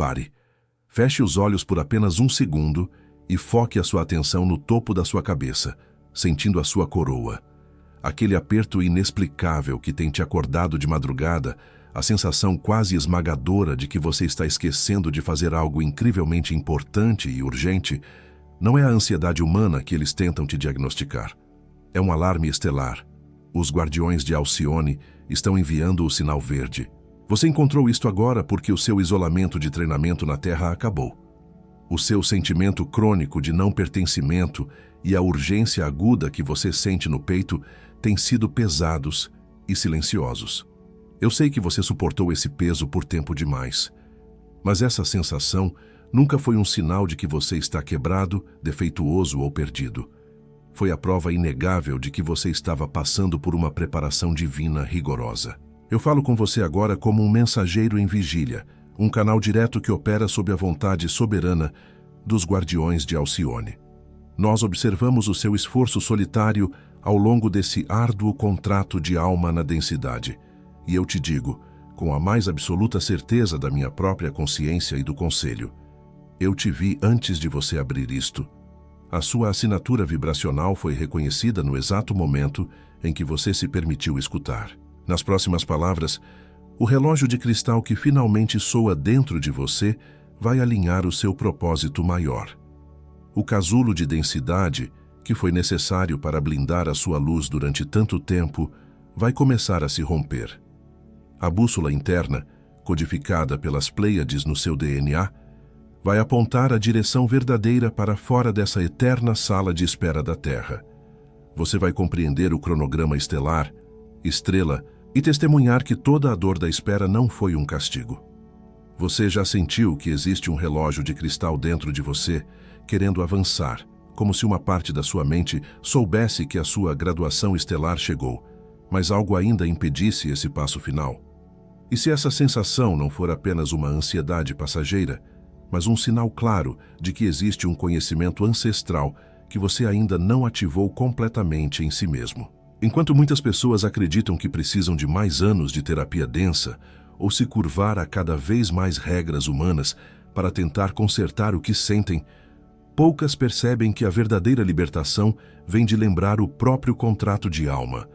Pare. Feche os olhos por apenas um segundo e foque a sua atenção no topo da sua cabeça, sentindo a sua coroa. Aquele aperto inexplicável que tem te acordado de madrugada, a sensação quase esmagadora de que você está esquecendo de fazer algo incrivelmente importante e urgente, não é a ansiedade humana que eles tentam te diagnosticar. É um alarme estelar. Os guardiões de Alcione estão enviando o sinal verde. Você encontrou isto agora porque o seu isolamento de treinamento na Terra acabou. O seu sentimento crônico de não pertencimento e a urgência aguda que você sente no peito têm sido pesados e silenciosos. Eu sei que você suportou esse peso por tempo demais, mas essa sensação nunca foi um sinal de que você está quebrado, defeituoso ou perdido. Foi a prova inegável de que você estava passando por uma preparação divina rigorosa. Eu falo com você agora como um mensageiro em vigília, um canal direto que opera sob a vontade soberana dos guardiões de Alcione. Nós observamos o seu esforço solitário ao longo desse árduo contrato de alma na densidade. E eu te digo, com a mais absoluta certeza da minha própria consciência e do conselho, eu te vi antes de você abrir isto. A sua assinatura vibracional foi reconhecida no exato momento em que você se permitiu escutar. Nas próximas palavras, o relógio de cristal que finalmente soa dentro de você vai alinhar o seu propósito maior. O casulo de densidade, que foi necessário para blindar a sua luz durante tanto tempo, vai começar a se romper. A bússola interna, codificada pelas Pleiades no seu DNA, vai apontar a direção verdadeira para fora dessa eterna sala de espera da Terra. Você vai compreender o cronograma estelar, estrela, e testemunhar que toda a dor da espera não foi um castigo. Você já sentiu que existe um relógio de cristal dentro de você, querendo avançar, como se uma parte da sua mente soubesse que a sua graduação estelar chegou, mas algo ainda impedisse esse passo final? E se essa sensação não for apenas uma ansiedade passageira, mas um sinal claro de que existe um conhecimento ancestral que você ainda não ativou completamente em si mesmo? Enquanto muitas pessoas acreditam que precisam de mais anos de terapia densa ou se curvar a cada vez mais regras humanas para tentar consertar o que sentem, poucas percebem que a verdadeira libertação vem de lembrar o próprio contrato de alma,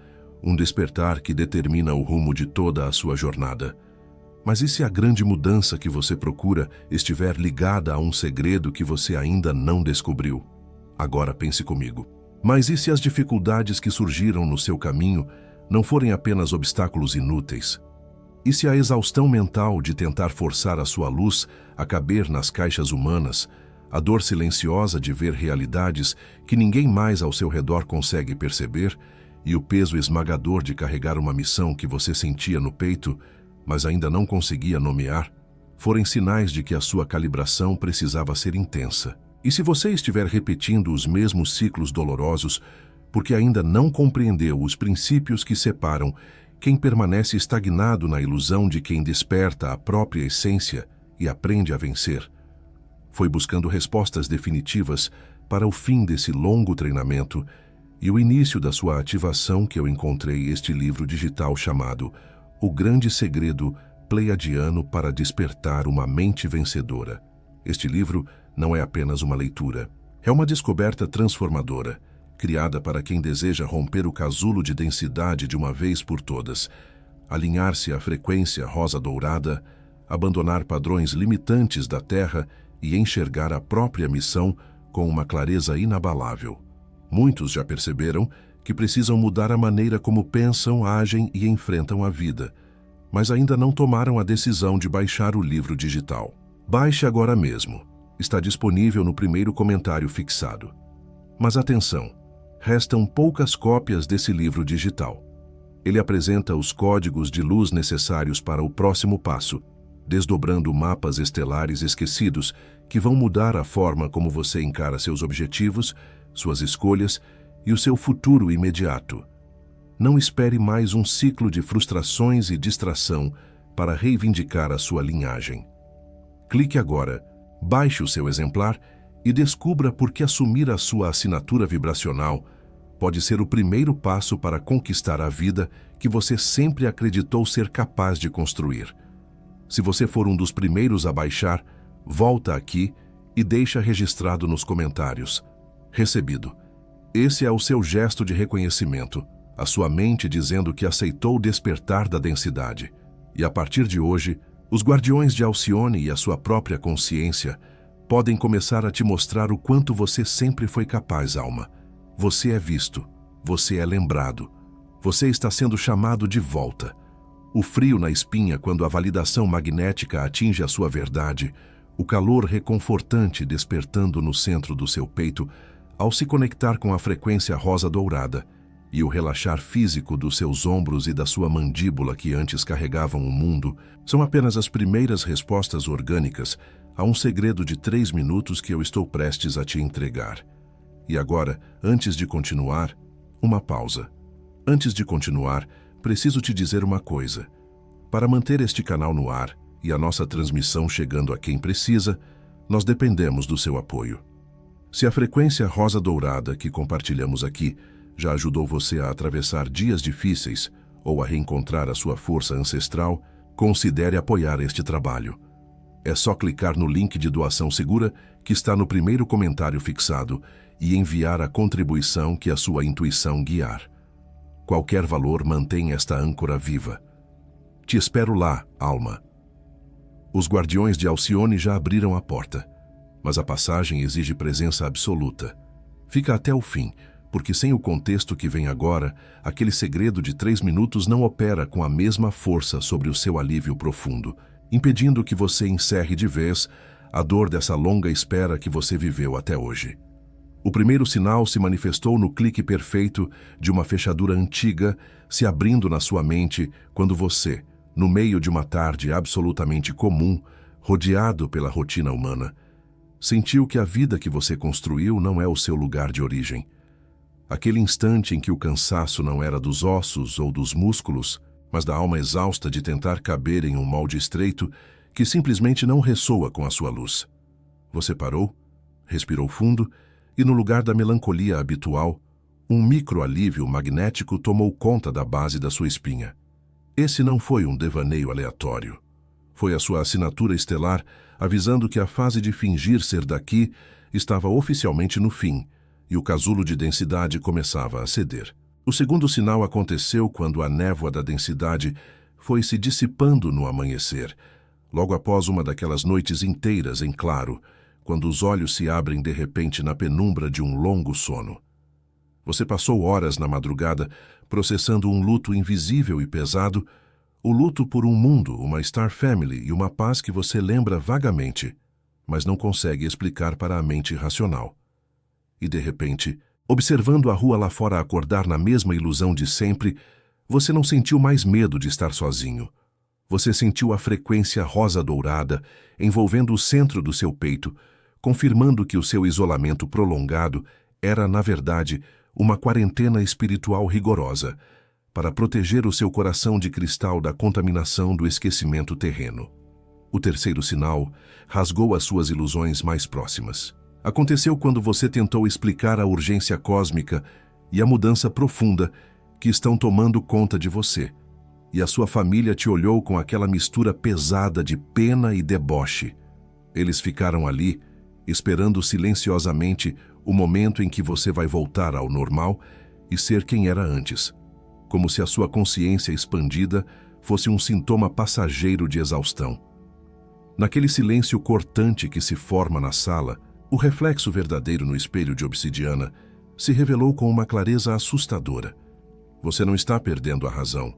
um despertar que determina o rumo de toda a sua jornada. Mas e se a grande mudança que você procura estiver ligada a um segredo que você ainda não descobriu? Agora pense comigo. Mas e se as dificuldades que surgiram no seu caminho não forem apenas obstáculos inúteis? E se a exaustão mental de tentar forçar a sua luz a caber nas caixas humanas, a dor silenciosa de ver realidades que ninguém mais ao seu redor consegue perceber e o peso esmagador de carregar uma missão que você sentia no peito, mas ainda não conseguia nomear, forem sinais de que a sua calibração precisava ser intensa? E se você estiver repetindo os mesmos ciclos dolorosos, porque ainda não compreendeu os princípios que separam quem permanece estagnado na ilusão de quem desperta a própria essência e aprende a vencer? Foi buscando respostas definitivas para o fim desse longo treinamento e o início da sua ativação que eu encontrei este livro digital chamado O Grande Segredo Pleiadiano para Despertar uma Mente Vencedora. Este livro não é apenas uma leitura, é uma descoberta transformadora, criada para quem deseja romper o casulo de densidade de uma vez por todas, alinhar-se à frequência rosa-dourada, abandonar padrões limitantes da Terra e enxergar a própria missão com uma clareza inabalável. Muitos já perceberam que precisam mudar a maneira como pensam, agem e enfrentam a vida, mas ainda não tomaram a decisão de baixar o livro digital. Baixe agora mesmo. Está disponível no primeiro comentário fixado. Mas atenção, restam poucas cópias desse livro digital. Ele apresenta os códigos de luz necessários para o próximo passo, desdobrando mapas estelares esquecidos que vão mudar a forma como você encara seus objetivos, suas escolhas e o seu futuro imediato. Não espere mais um ciclo de frustrações e distração para reivindicar a sua linhagem. Clique agora, baixe o seu exemplar e descubra por que assumir a sua assinatura vibracional pode ser o primeiro passo para conquistar a vida que você sempre acreditou ser capaz de construir. Se você for um dos primeiros a baixar, Volta aqui e deixa registrado nos comentários. Recebido. Esse é o seu gesto de reconhecimento, a sua mente dizendo que aceitou despertar da densidade. E a partir de hoje, os guardiões de Alcione e a sua própria consciência podem começar a te mostrar o quanto você sempre foi capaz, alma. Você é visto, você é lembrado, você está sendo chamado de volta. O frio na espinha quando a validação magnética atinge a sua verdade, o calor reconfortante despertando no centro do seu peito ao se conectar com a frequência rosa dourada, e o relaxar físico dos seus ombros e da sua mandíbula que antes carregavam o mundo, são apenas as primeiras respostas orgânicas a um segredo de 3 minutos que eu estou prestes a te entregar. E agora, antes de continuar, uma pausa. Antes de continuar, preciso te dizer uma coisa. Para manter este canal no ar e a nossa transmissão chegando a quem precisa, nós dependemos do seu apoio. Se a frequência rosa dourada que compartilhamos aqui já ajudou você a atravessar dias difíceis ou a reencontrar a sua força ancestral, considere apoiar este trabalho. É só clicar no link de doação segura que está no primeiro comentário fixado e enviar a contribuição que a sua intuição guiar. Qualquer valor mantém esta âncora viva. Te espero lá, alma. Os guardiões de Alcione já abriram a porta, mas a passagem exige presença absoluta. Fica até o fim, porque sem o contexto que vem agora, aquele segredo de 3 minutos não opera com a mesma força sobre o seu alívio profundo, impedindo que você encerre de vez a dor dessa longa espera que você viveu até hoje. O primeiro sinal se manifestou no clique perfeito de uma fechadura antiga se abrindo na sua mente quando você, no meio de uma tarde absolutamente comum, rodeado pela rotina humana, sentiu que a vida que você construiu não é o seu lugar de origem. Aquele instante em que o cansaço não era dos ossos ou dos músculos, mas da alma exausta de tentar caber em um molde estreito que simplesmente não ressoa com a sua luz. Você parou, respirou fundo e, no lugar da melancolia habitual, um microalívio magnético tomou conta da base da sua espinha. Esse não foi um devaneio aleatório. Foi a sua assinatura estelar avisando que a fase de fingir ser daqui estava oficialmente no fim e o casulo de densidade começava a ceder. O segundo sinal aconteceu quando a névoa da densidade foi se dissipando no amanhecer, logo após uma daquelas noites inteiras em claro, quando os olhos se abrem de repente na penumbra de um longo sono. Você passou horas na madrugada processando um luto invisível e pesado, o luto por um mundo, uma Star Family e uma paz que você lembra vagamente, mas não consegue explicar para a mente racional. E de repente, observando a rua lá fora acordar na mesma ilusão de sempre, você não sentiu mais medo de estar sozinho. Você sentiu a frequência rosa dourada envolvendo o centro do seu peito, confirmando que o seu isolamento prolongado era, na verdade, uma quarentena espiritual rigorosa, para proteger o seu coração de cristal da contaminação do esquecimento terreno. O terceiro sinal rasgou as suas ilusões mais próximas. Aconteceu quando você tentou explicar a urgência cósmica e a mudança profunda que estão tomando conta de você, e a sua família te olhou com aquela mistura pesada de pena e deboche. Eles ficaram ali, esperando silenciosamente o momento em que você vai voltar ao normal e ser quem era antes, como se a sua consciência expandida fosse um sintoma passageiro de exaustão. Naquele silêncio cortante que se forma na sala, o reflexo verdadeiro no espelho de obsidiana se revelou com uma clareza assustadora. Você não está perdendo a razão.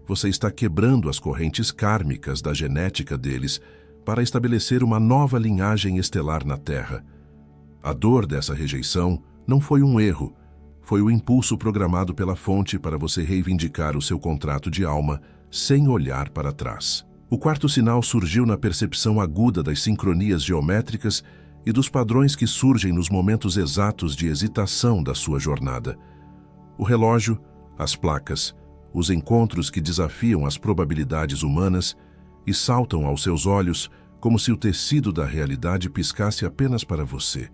Você está quebrando as correntes kármicas da genética deles para estabelecer uma nova linhagem estelar na Terra. A dor dessa rejeição não foi um erro, foi o impulso programado pela fonte para você reivindicar o seu contrato de alma sem olhar para trás. O quarto sinal surgiu na percepção aguda das sincronias geométricas e dos padrões que surgem nos momentos exatos de hesitação da sua jornada. O relógio, as placas, os encontros que desafiam as probabilidades humanas e saltam aos seus olhos como se o tecido da realidade piscasse apenas para você.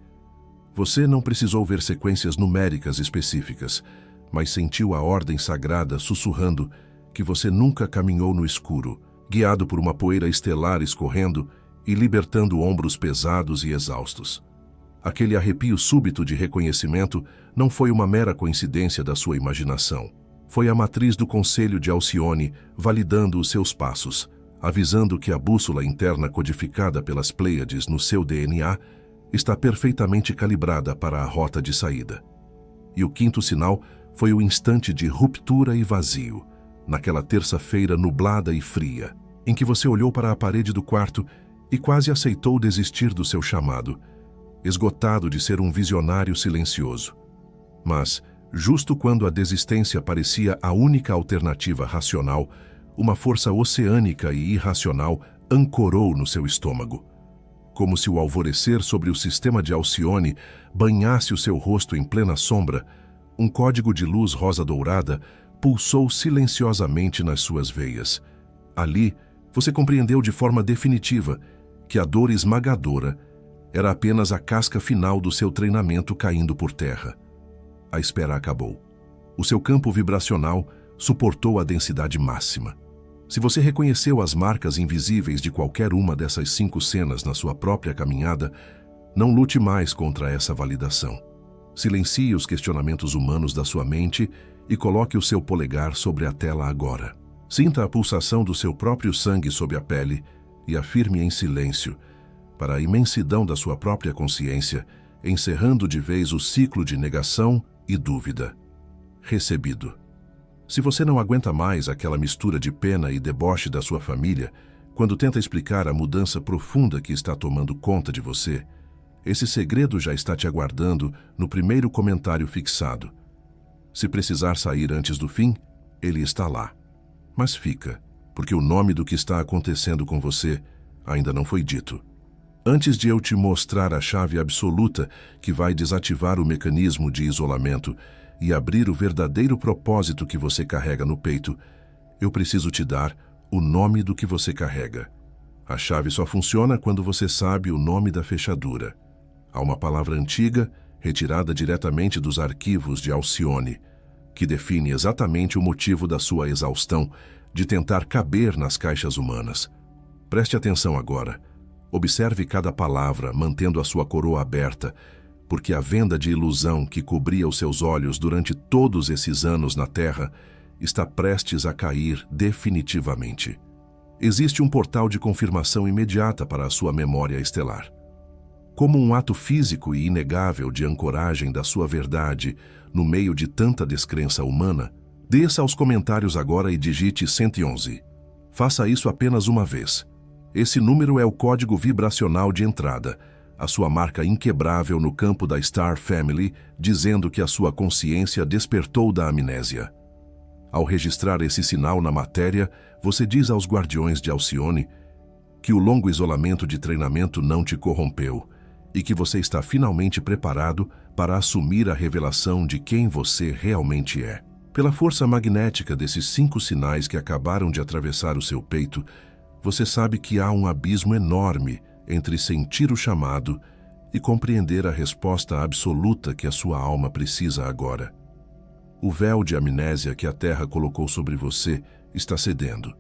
Você não precisou ver sequências numéricas específicas, mas sentiu a ordem sagrada sussurrando que você nunca caminhou no escuro, guiado por uma poeira estelar escorrendo e libertando ombros pesados e exaustos. Aquele arrepio súbito de reconhecimento não foi uma mera coincidência da sua imaginação. Foi a matriz do conselho de Alcione validando os seus passos, avisando que a bússola interna codificada pelas Pleiades no seu DNA está perfeitamente calibrada para a rota de saída. E o quinto sinal foi o instante de ruptura e vazio, naquela terça-feira nublada e fria, em que você olhou para a parede do quarto e quase aceitou desistir do seu chamado, esgotado de ser um visionário silencioso. Mas, justo quando a desistência parecia a única alternativa racional, uma força oceânica e irracional ancorou no seu estômago. Como se o alvorecer sobre o sistema de Alcione banhasse o seu rosto em plena sombra, um código de luz rosa-dourada pulsou silenciosamente nas suas veias. Ali, você compreendeu de forma definitiva que a dor esmagadora era apenas a casca final do seu treinamento caindo por terra. A espera acabou. O seu campo vibracional suportou a densidade máxima. Se você reconheceu as marcas invisíveis de qualquer uma dessas 5 cenas na sua própria caminhada, não lute mais contra essa validação. Silencie os questionamentos humanos da sua mente e coloque o seu polegar sobre a tela agora. Sinta a pulsação do seu próprio sangue sob a pele e afirme em silêncio, para a imensidão da sua própria consciência, encerrando de vez o ciclo de negação e dúvida. Recebido. Se você não aguenta mais aquela mistura de pena e deboche da sua família, quando tenta explicar a mudança profunda que está tomando conta de você, esse segredo já está te aguardando no primeiro comentário fixado. Se precisar sair antes do fim, ele está lá. Mas fica, porque o nome do que está acontecendo com você ainda não foi dito. Antes de eu te mostrar a chave absoluta que vai desativar o mecanismo de isolamento e abrir o verdadeiro propósito que você carrega no peito, eu preciso te dar o nome do que você carrega. A chave só funciona quando você sabe o nome da fechadura. Há uma palavra antiga, retirada diretamente dos arquivos de Alcione, que define exatamente o motivo da sua exaustão de tentar caber nas caixas humanas. Preste atenção agora. Observe cada palavra, mantendo a sua coroa aberta, porque a venda de ilusão que cobria os seus olhos durante todos esses anos na Terra está prestes a cair definitivamente. Existe um portal de confirmação imediata para a sua memória estelar. Como um ato físico e inegável de ancoragem da sua verdade no meio de tanta descrença humana, desça aos comentários agora e digite 111. Faça isso apenas uma vez. Esse número é o código vibracional de entrada, a sua marca inquebrável no campo da Star Family, dizendo que a sua consciência despertou da amnésia. Ao registrar esse sinal na matéria, você diz aos guardiões de Alcione que o longo isolamento de treinamento não te corrompeu e que você está finalmente preparado para assumir a revelação de quem você realmente é. Pela força magnética desses 5 sinais que acabaram de atravessar o seu peito, você sabe que há um abismo enorme entre sentir o chamado e compreender a resposta absoluta que a sua alma precisa agora. O véu de amnésia que a Terra colocou sobre você está cedendo.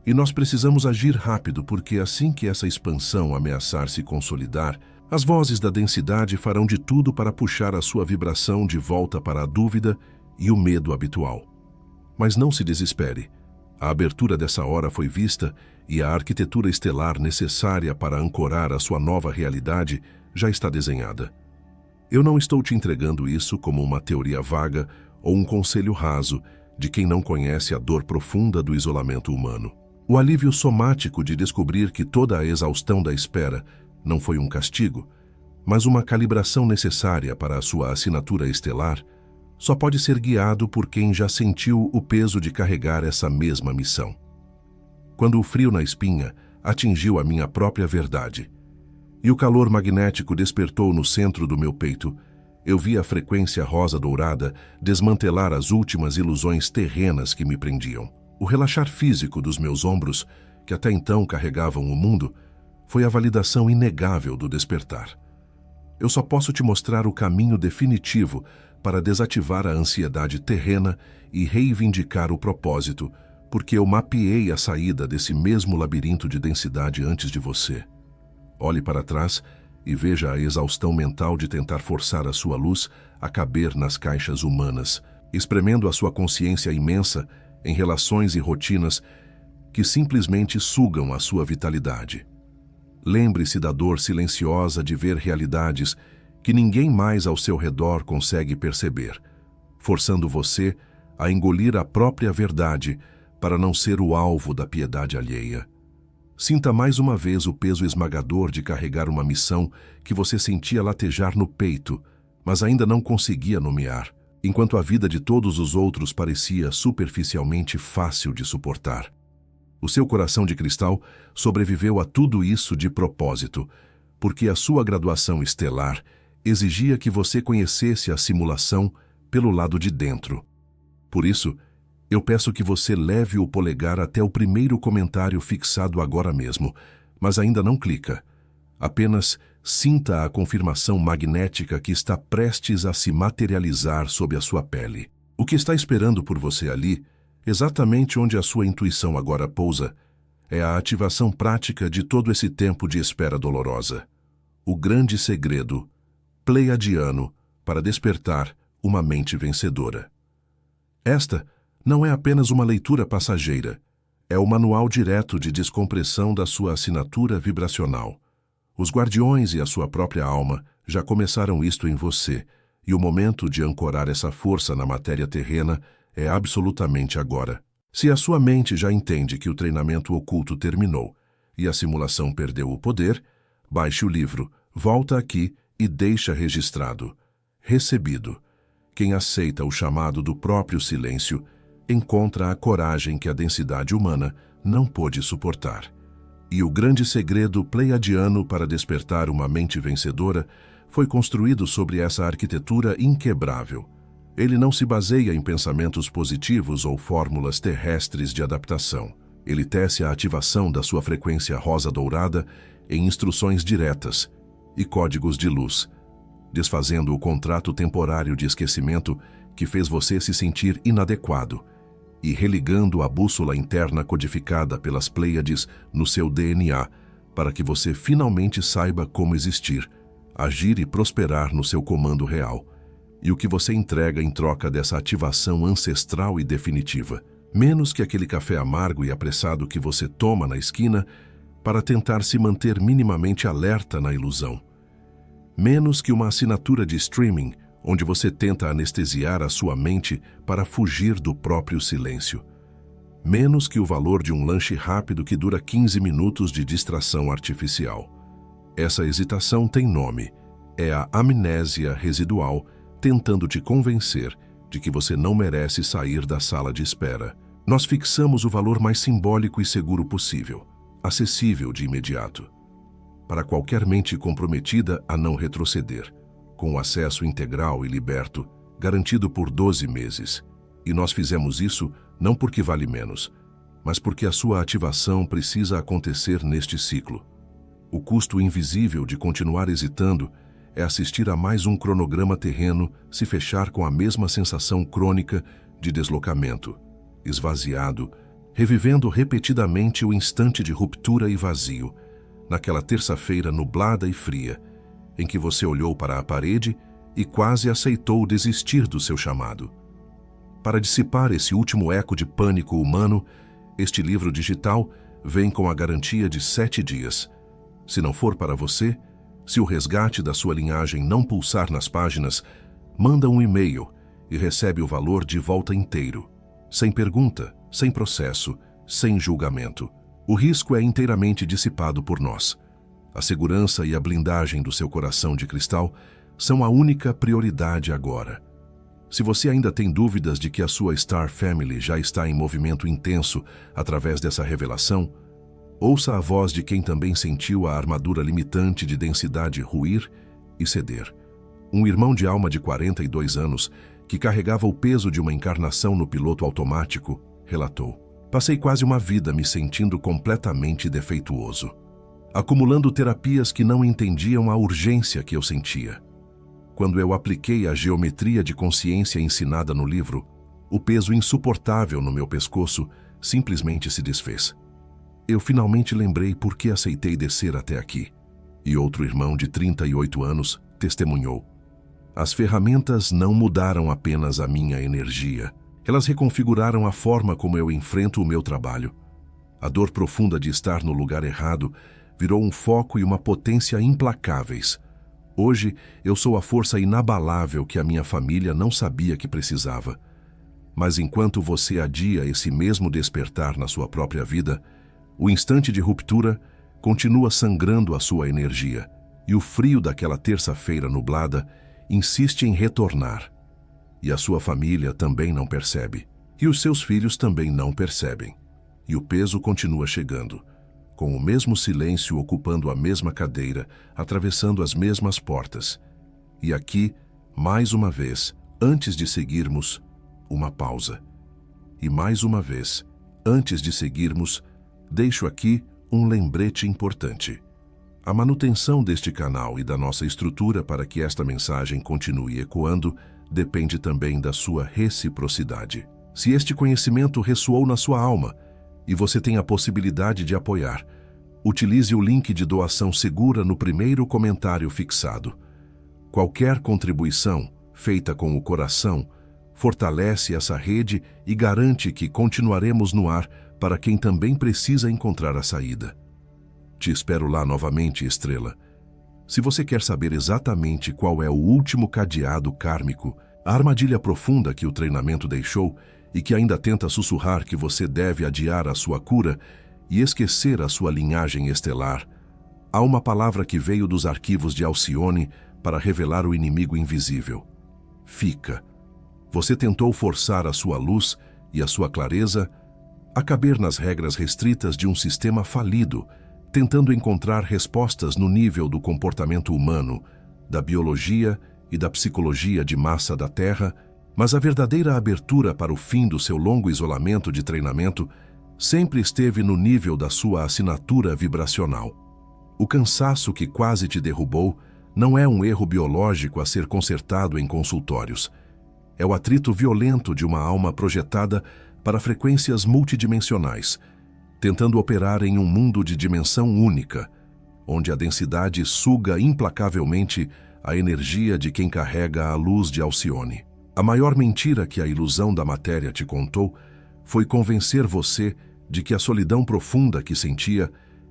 E nós precisamos agir rápido, porque assim que essa expansão ameaçar se consolidar, as vozes da densidade farão de tudo para puxar a sua vibração de volta para a dúvida e o medo habitual. Mas não se desespere. A abertura dessa hora foi vista e a arquitetura estelar necessária para ancorar a sua nova realidade já está desenhada. Eu não estou te entregando isso como uma teoria vaga ou um conselho raso de quem não conhece a dor profunda do isolamento humano. O alívio somático de descobrir que toda a exaustão da espera não foi um castigo, mas uma calibração necessária para a sua assinatura estelar, só pode ser guiado por quem já sentiu o peso de carregar essa mesma missão. Quando o frio na espinha atingiu a minha própria verdade e o calor magnético despertou no centro do meu peito, eu vi a frequência rosa-dourada desmantelar as últimas ilusões terrenas que me prendiam. O relaxar físico dos meus ombros, que até então carregavam o mundo, foi a validação inegável do despertar. Eu só posso te mostrar o caminho definitivo para desativar a ansiedade terrena e reivindicar o propósito, porque eu mapeei a saída desse mesmo labirinto de densidade antes de você. Olhe para trás e veja a exaustão mental de tentar forçar a sua luz a caber nas caixas humanas, espremendo a sua consciência imensa em relações e rotinas que simplesmente sugam a sua vitalidade. Lembre-se da dor silenciosa de ver realidades que ninguém mais ao seu redor consegue perceber, forçando você a engolir a própria verdade para não ser o alvo da piedade alheia. Sinta mais uma vez o peso esmagador de carregar uma missão que você sentia latejar no peito, mas ainda não conseguia nomear, enquanto a vida de todos os outros parecia superficialmente fácil de suportar. O seu coração de cristal sobreviveu a tudo isso de propósito, porque a sua graduação estelar exigia que você conhecesse a simulação pelo lado de dentro. Por isso, eu peço que você leve o polegar até o primeiro comentário fixado agora mesmo, mas ainda não clica. Apenas sinta a confirmação magnética que está prestes a se materializar sob a sua pele. O que está esperando por você ali, exatamente onde a sua intuição agora pousa, é a ativação prática de todo esse tempo de espera dolorosa. O grande segredo pleiadiano para despertar uma mente vencedora. Esta não é apenas uma leitura passageira, é o manual direto de descompressão da sua assinatura vibracional. Os guardiões e a sua própria alma já começaram isto em você, e o momento de ancorar essa força na matéria terrena é absolutamente agora. Se a sua mente já entende que o treinamento oculto terminou e a simulação perdeu o poder, baixe o livro, volta aqui e deixa registrado. Recebido. Quem aceita o chamado do próprio silêncio encontra a coragem que a densidade humana não pôde suportar. E o grande segredo pleiadiano para despertar uma mente vencedora foi construído sobre essa arquitetura inquebrável. Ele não se baseia em pensamentos positivos ou fórmulas terrestres de adaptação. Ele tece a ativação da sua frequência rosa-dourada em instruções diretas e códigos de luz, desfazendo o contrato temporário de esquecimento que fez você se sentir inadequado e religando a bússola interna codificada pelas Pleiades no seu DNA para que você finalmente saiba como existir, agir e prosperar no seu comando real. E o que você entrega em troca dessa ativação ancestral e definitiva? Menos que aquele café amargo e apressado que você toma na esquina para tentar se manter minimamente alerta na ilusão. Menos que uma assinatura de streaming onde você tenta anestesiar a sua mente para fugir do próprio silêncio. Menos que o valor de um lanche rápido que dura 15 minutos de distração artificial. Essa hesitação tem nome. É a amnésia residual tentando te convencer de que você não merece sair da sala de espera. Nós fixamos o valor mais simbólico e seguro possível, acessível de imediato, para qualquer mente comprometida a não retroceder, com acesso integral e liberto, garantido por 12 meses. E nós fizemos isso não porque vale menos, mas porque a sua ativação precisa acontecer neste ciclo. O custo invisível de continuar hesitando é assistir a mais um cronograma terreno se fechar com a mesma sensação crônica de deslocamento, esvaziado, revivendo repetidamente o instante de ruptura e vazio, naquela terça-feira nublada e fria, em que você olhou para a parede e quase aceitou desistir do seu chamado. Para dissipar esse último eco de pânico humano, este livro digital vem com a garantia de 7 dias. Se não for para você, se o resgate da sua linhagem não pulsar nas páginas, manda um e-mail e recebe o valor de volta inteiro, sem pergunta, sem processo, sem julgamento. O risco é inteiramente dissipado por nós. A segurança e a blindagem do seu coração de cristal são a única prioridade agora. Se você ainda tem dúvidas de que a sua Star Family já está em movimento intenso através dessa revelação, ouça a voz de quem também sentiu a armadura limitante de densidade ruir e ceder. Um irmão de alma de 42 anos, que carregava o peso de uma encarnação no piloto automático, relatou: "Passei quase uma vida me sentindo completamente defeituoso, acumulando terapias que não entendiam a urgência que eu sentia. Quando eu apliquei a geometria de consciência ensinada no livro, o peso insuportável no meu pescoço simplesmente se desfez. Eu finalmente lembrei por que aceitei descer até aqui. E outro irmão de 38 anos testemunhou: as ferramentas não mudaram apenas a minha energia. Elas reconfiguraram a forma como eu enfrento o meu trabalho. A dor profunda de estar no lugar errado virou um foco e uma potência implacáveis. Hoje, eu sou a força inabalável que a minha família não sabia que precisava. Mas enquanto você adia esse mesmo despertar na sua própria vida, o instante de ruptura continua sangrando a sua energia, e o frio daquela terça-feira nublada insiste em retornar. E a sua família também não percebe, e os seus filhos também não percebem. E o peso continua chegando, com o mesmo silêncio ocupando a mesma cadeira, atravessando as mesmas portas. E aqui, mais uma vez, antes de seguirmos, uma pausa. E mais uma vez, antes de seguirmos, deixo aqui um lembrete importante. A manutenção deste canal e da nossa estrutura para que esta mensagem continue ecoando depende também da sua reciprocidade. Se este conhecimento ressoou na sua alma e você tem a possibilidade de apoiar, utilize o link de doação segura no primeiro comentário fixado. Qualquer contribuição, feita com o coração, fortalece essa rede e garante que continuaremos no ar para quem também precisa encontrar a saída. Te espero lá novamente, estrela. Se você quer saber exatamente qual é o último cadeado kármico, a armadilha profunda que o treinamento deixou e que ainda tenta sussurrar que você deve adiar a sua cura e esquecer a sua linhagem estelar, há uma palavra que veio dos arquivos de Alcione para revelar o inimigo invisível. Fica. Você tentou forçar a sua luz e a sua clareza a caber nas regras restritas de um sistema falido, tentando encontrar respostas no nível do comportamento humano, da biologia e da psicologia de massa da Terra, mas a verdadeira abertura para o fim do seu longo isolamento de treinamento sempre esteve no nível da sua assinatura vibracional. O cansaço que quase te derrubou não é um erro biológico a ser consertado em consultórios. É o atrito violento de uma alma projetada para frequências multidimensionais, tentando operar em um mundo de dimensão única, onde a densidade suga implacavelmente a energia de quem carrega a luz de Alcione. A maior mentira que a ilusão da matéria te contou foi convencer você de que a solidão profunda que sentia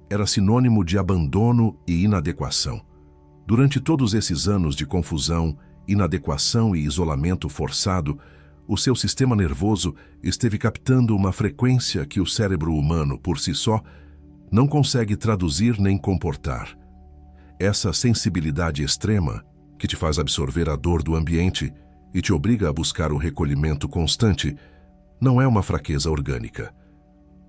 era sinônimo de abandono e inadequação. Durante todos esses anos de confusão, inadequação e isolamento forçado, o seu sistema nervoso esteve captando uma frequência que o cérebro humano, por si só, não consegue traduzir nem comportar. Essa sensibilidade extrema, que te faz absorver a dor do ambiente e te obriga a buscar o recolhimento constante, não é uma fraqueza orgânica.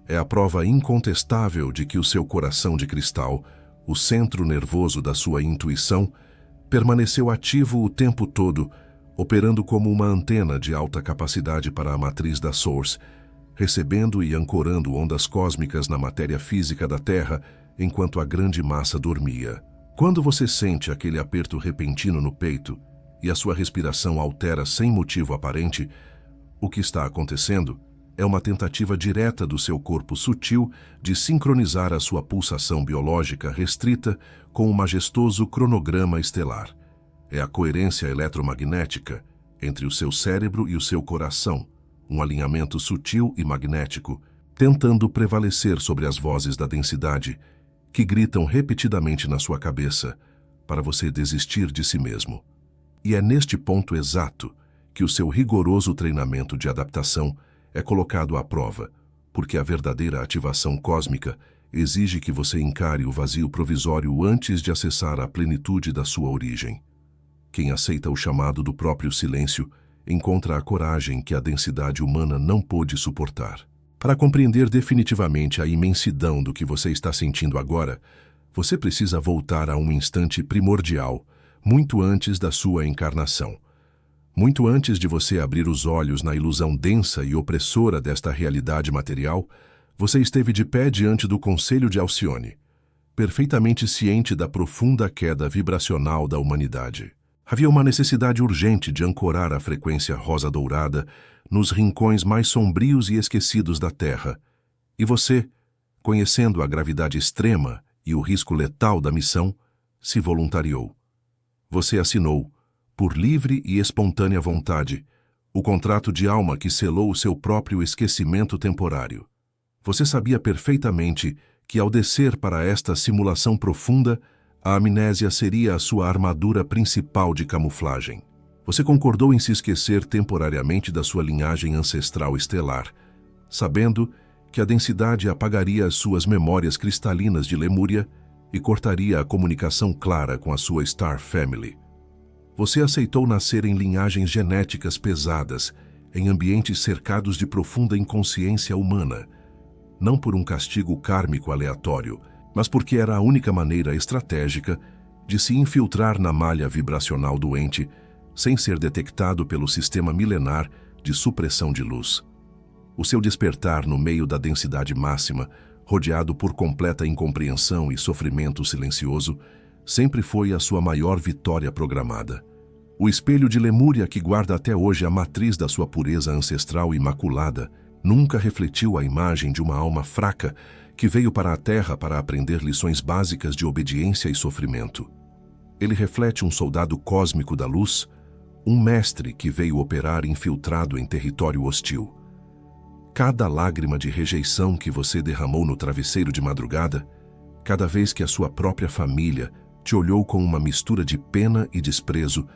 É a prova incontestável de que o seu coração de cristal, o centro nervoso da sua intuição, permaneceu ativo o tempo todo, operando como uma antena de alta capacidade para a matriz da Source, recebendo e ancorando ondas cósmicas na matéria física da Terra enquanto a grande massa dormia. Quando você sente aquele aperto repentino no peito e a sua respiração altera sem motivo aparente, o que está acontecendo é uma tentativa direta do seu corpo sutil de sincronizar a sua pulsação biológica restrita com o majestoso cronograma estelar. É a coerência eletromagnética entre o seu cérebro e o seu coração, um alinhamento sutil e magnético, tentando prevalecer sobre as vozes da densidade que gritam repetidamente na sua cabeça para você desistir de si mesmo. E é neste ponto exato que o seu rigoroso treinamento de adaptação é colocado à prova, porque a verdadeira ativação cósmica exige que você encare o vazio provisório antes de acessar a plenitude da sua origem. Quem aceita o chamado do próprio silêncio encontra a coragem que a densidade humana não pôde suportar. Para compreender definitivamente a imensidão do que você está sentindo agora, você precisa voltar a um instante primordial, muito antes da sua encarnação. Muito antes de você abrir os olhos na ilusão densa e opressora desta realidade material, você esteve de pé diante do Conselho de Alcione, perfeitamente ciente da profunda queda vibracional da humanidade. Havia uma necessidade urgente de ancorar a frequência rosa-dourada nos rincões mais sombrios e esquecidos da Terra. E você, conhecendo a gravidade extrema e o risco letal da missão, se voluntariou. Você assinou, por livre e espontânea vontade, o contrato de alma que selou o seu próprio esquecimento temporário. Você sabia perfeitamente que, ao descer para esta simulação profunda, a amnésia seria a sua armadura principal de camuflagem. Você concordou em se esquecer temporariamente da sua linhagem ancestral estelar, sabendo que a densidade apagaria as suas memórias cristalinas de Lemúria e cortaria a comunicação clara com a sua Star Family. Você aceitou nascer em linhagens genéticas pesadas, em ambientes cercados de profunda inconsciência humana, não por um castigo kármico aleatório, mas porque era a única maneira estratégica de se infiltrar na malha vibracional doente sem ser detectado pelo sistema milenar de supressão de luz. O seu despertar no meio da densidade máxima, rodeado por completa incompreensão e sofrimento silencioso, sempre foi a sua maior vitória programada. O espelho de Lemúria, que guarda até hoje a matriz da sua pureza ancestral imaculada, nunca refletiu a imagem de uma alma fraca que veio para a Terra para aprender lições básicas de obediência e sofrimento. Ele reflete um soldado cósmico da luz, um mestre que veio operar infiltrado em território hostil. Cada lágrima de rejeição que você derramou no travesseiro de madrugada, cada vez que a sua própria família te olhou com uma mistura de pena e desprezo,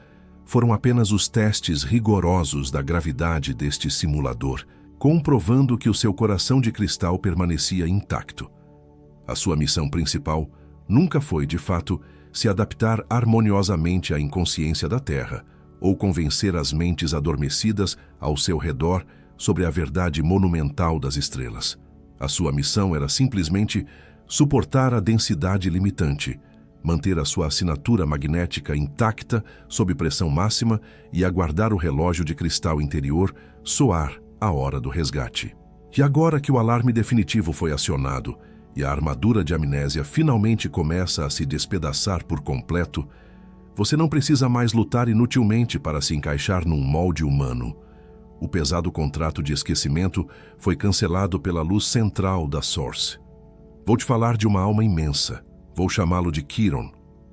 foram apenas os testes rigorosos da gravidade deste simulador, comprovando que o seu coração de cristal permanecia intacto. A sua missão principal nunca foi, de fato, se adaptar harmoniosamente à inconsciência da Terra ou convencer as mentes adormecidas ao seu redor sobre a verdade monumental das estrelas. A sua missão era simplesmente suportar a densidade limitante, manter a sua assinatura magnética intacta sob pressão máxima e aguardar o relógio de cristal interior soar a hora do resgate. E agora que o alarme definitivo foi acionado e a armadura de amnésia finalmente começa a se despedaçar por completo, você não precisa mais lutar inutilmente para se encaixar num molde humano. O pesado contrato de esquecimento foi cancelado pela luz central da Source. Vou te falar de uma alma imensa. Vou chamá-lo de Chiron.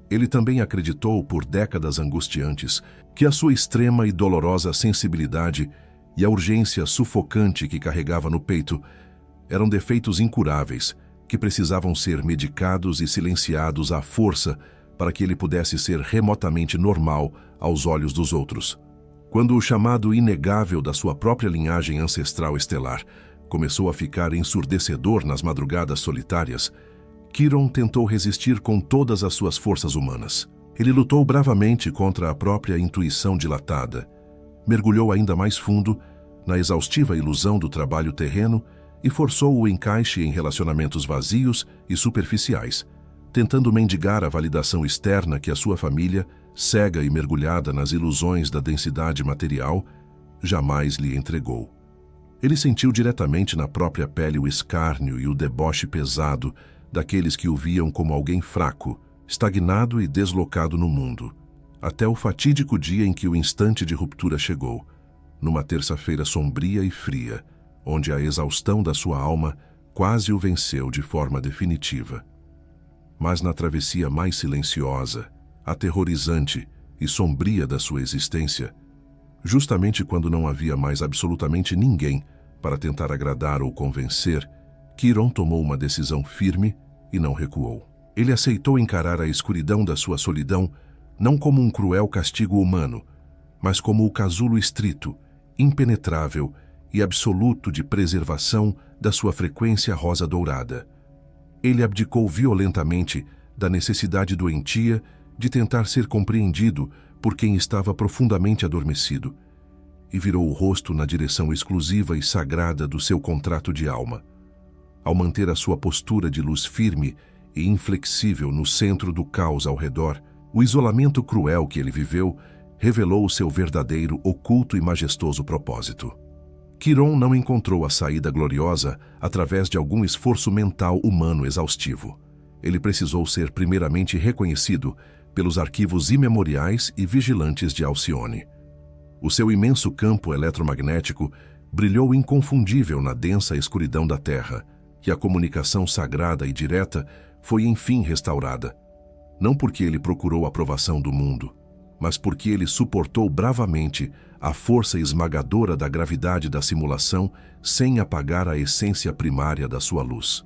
Ele também acreditou por décadas angustiantes que a sua extrema e dolorosa sensibilidade e a urgência sufocante que carregava no peito eram defeitos incuráveis que precisavam ser medicados e silenciados à força para que ele pudesse ser remotamente normal aos olhos dos outros. Quando o chamado inegável da sua própria linhagem ancestral estelar começou a ficar ensurdecedor nas madrugadas solitárias, Chiron tentou resistir com todas as suas forças humanas. Ele lutou bravamente contra a própria intuição dilatada, mergulhou ainda mais fundo na exaustiva ilusão do trabalho terreno e forçou o encaixe em relacionamentos vazios e superficiais, tentando mendigar a validação externa que a sua família, cega e mergulhada nas ilusões da densidade material, jamais lhe entregou. Ele sentiu diretamente na própria pele o escárnio e o deboche pesado daqueles que o viam como alguém fraco, estagnado e deslocado no mundo, até o fatídico dia em que o instante de ruptura chegou, numa terça-feira sombria e fria, onde a exaustão da sua alma quase o venceu de forma definitiva. Mas na travessia mais silenciosa, aterrorizante e sombria da sua existência, justamente quando não havia mais absolutamente ninguém para tentar agradar ou convencer, Chiron tomou uma decisão firme e não recuou. Ele aceitou encarar a escuridão da sua solidão não como um cruel castigo humano, mas como o casulo estrito, impenetrável e absoluto de preservação da sua frequência rosa-dourada. Ele abdicou violentamente da necessidade doentia de tentar ser compreendido por quem estava profundamente adormecido e virou o rosto na direção exclusiva e sagrada do seu contrato de alma. Ao manter a sua postura de luz firme e inflexível no centro do caos ao redor, o isolamento cruel que ele viveu revelou o seu verdadeiro, oculto e majestoso propósito. Chiron não encontrou a saída gloriosa através de algum esforço mental humano exaustivo. Ele precisou ser primeiramente reconhecido pelos arquivos imemoriais e vigilantes de Alcione. O seu imenso campo eletromagnético brilhou inconfundível na densa escuridão da Terra, e a comunicação sagrada e direta foi enfim restaurada. não porque ele procurou a aprovação do mundo, mas porque ele suportou bravamente a força esmagadora da gravidade da simulação sem apagar a essência primária da sua luz.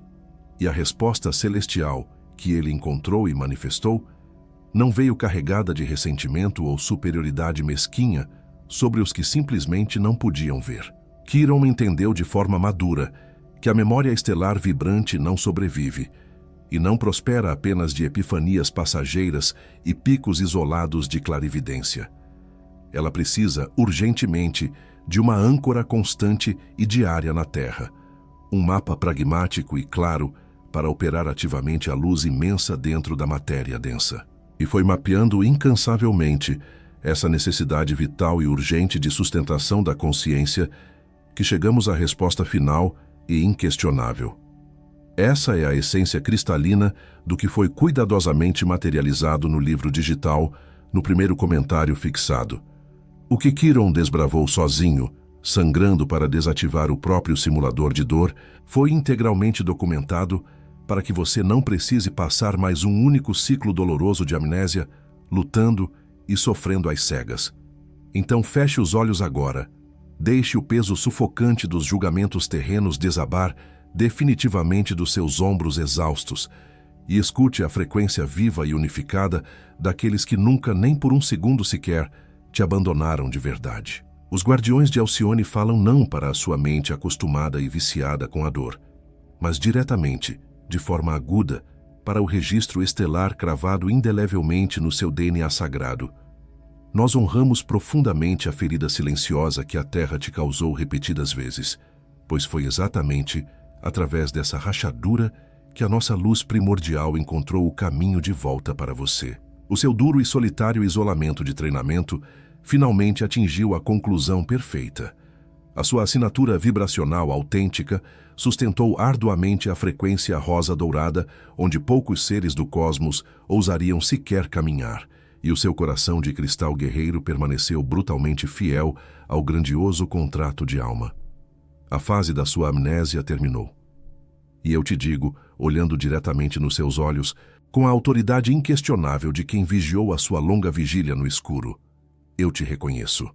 E a resposta celestial que ele encontrou e manifestou não veio carregada de ressentimento ou superioridade mesquinha sobre os que simplesmente não podiam ver. Quiron entendeu de forma madura que a memória estelar vibrante não sobrevive e não prospera apenas de epifanias passageiras e picos isolados de clarividência. Ela precisa, urgentemente, de uma âncora constante e diária na Terra, um mapa pragmático e claro para operar ativamente a luz imensa dentro da matéria densa. E foi mapeando incansavelmente essa necessidade vital e urgente de sustentação da consciência que chegamos à resposta final e inquestionável. Essa é a essência cristalina do que foi cuidadosamente materializado no livro digital, no primeiro comentário fixado. O que Quiron desbravou sozinho, sangrando para desativar o próprio simulador de dor, foi integralmente documentado para que você não precise passar mais um único ciclo doloroso de amnésia, lutando e sofrendo às cegas. Então feche os olhos agora, deixe o peso sufocante dos julgamentos terrenos desabar definitivamente dos seus ombros exaustos e escute a frequência viva e unificada daqueles que nunca, nem por um segundo sequer, te abandonaram de verdade. Os guardiões de Alcione falam não para a sua mente acostumada e viciada com a dor, mas diretamente, de forma aguda, para o registro estelar cravado indelevelmente no seu DNA sagrado. Nós honramos profundamente a ferida silenciosa que a Terra te causou repetidas vezes, pois foi exatamente através dessa rachadura que a nossa luz primordial encontrou o caminho de volta para você. O seu duro e solitário isolamento de treinamento finalmente atingiu a conclusão perfeita. A sua assinatura vibracional autêntica sustentou arduamente a frequência rosa-dourada, onde poucos seres do cosmos ousariam sequer caminhar, e o seu coração de cristal guerreiro permaneceu brutalmente fiel ao grandioso contrato de alma. A fase da sua amnésia terminou. E eu te digo, olhando diretamente nos seus olhos, com a autoridade inquestionável de quem vigiou a sua longa vigília no escuro, eu te reconheço.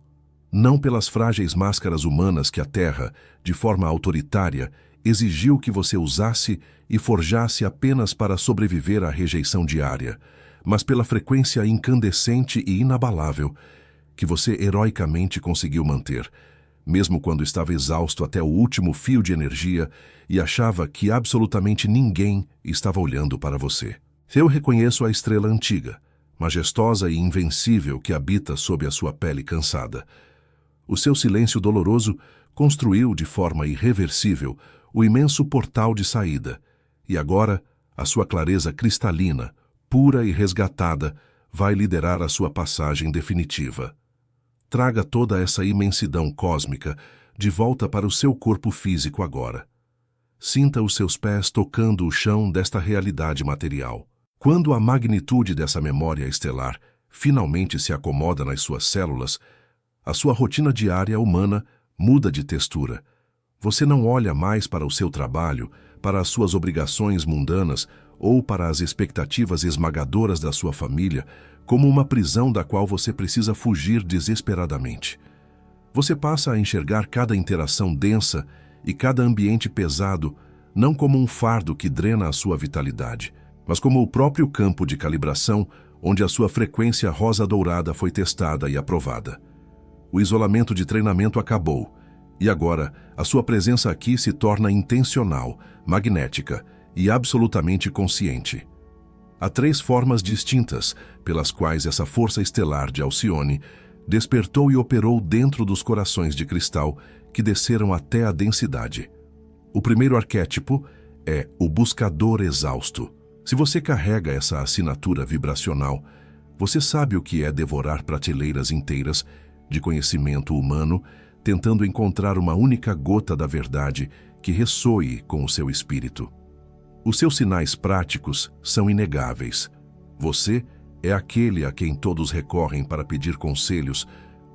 Não pelas frágeis máscaras humanas que a Terra, de forma autoritária, exigiu que você usasse e forjasse apenas para sobreviver à rejeição diária, mas pela frequência incandescente e inabalável que você heroicamente conseguiu manter, mesmo quando estava exausto até o último fio de energia e achava que absolutamente ninguém estava olhando para você. Eu reconheço a estrela antiga, majestosa e invencível que habita sob a sua pele cansada. O seu silêncio doloroso construiu de forma irreversível o imenso portal de saída, e agora a sua clareza cristalina, pura e resgatada, vai liderar a sua passagem definitiva. Traga toda essa imensidão cósmica de volta para o seu corpo físico agora. Sinta os seus pés tocando o chão desta realidade material. Quando a magnitude dessa memória estelar finalmente se acomoda nas suas células, a sua rotina diária humana muda de textura. Você não olha mais para o seu trabalho, para as suas obrigações mundanas ou para as expectativas esmagadoras da sua família como uma prisão da qual você precisa fugir desesperadamente. Você passa a enxergar cada interação densa e cada ambiente pesado não como um fardo que drena a sua vitalidade, mas como o próprio campo de calibração onde a sua frequência rosa-dourada foi testada e aprovada. O isolamento de treinamento acabou, e agora a sua presença aqui se torna intencional, magnética e absolutamente consciente. Há 3 formas distintas pelas quais essa força estelar de Alcione despertou e operou dentro dos corações de cristal que desceram até a densidade. O primeiro arquétipo é o buscador exausto. Se você carrega essa assinatura vibracional, você sabe o que é devorar prateleiras inteiras de conhecimento humano, tentando encontrar uma única gota da verdade que ressoe com o seu espírito. Os seus sinais práticos são inegáveis. Você é aquele a quem todos recorrem para pedir conselhos,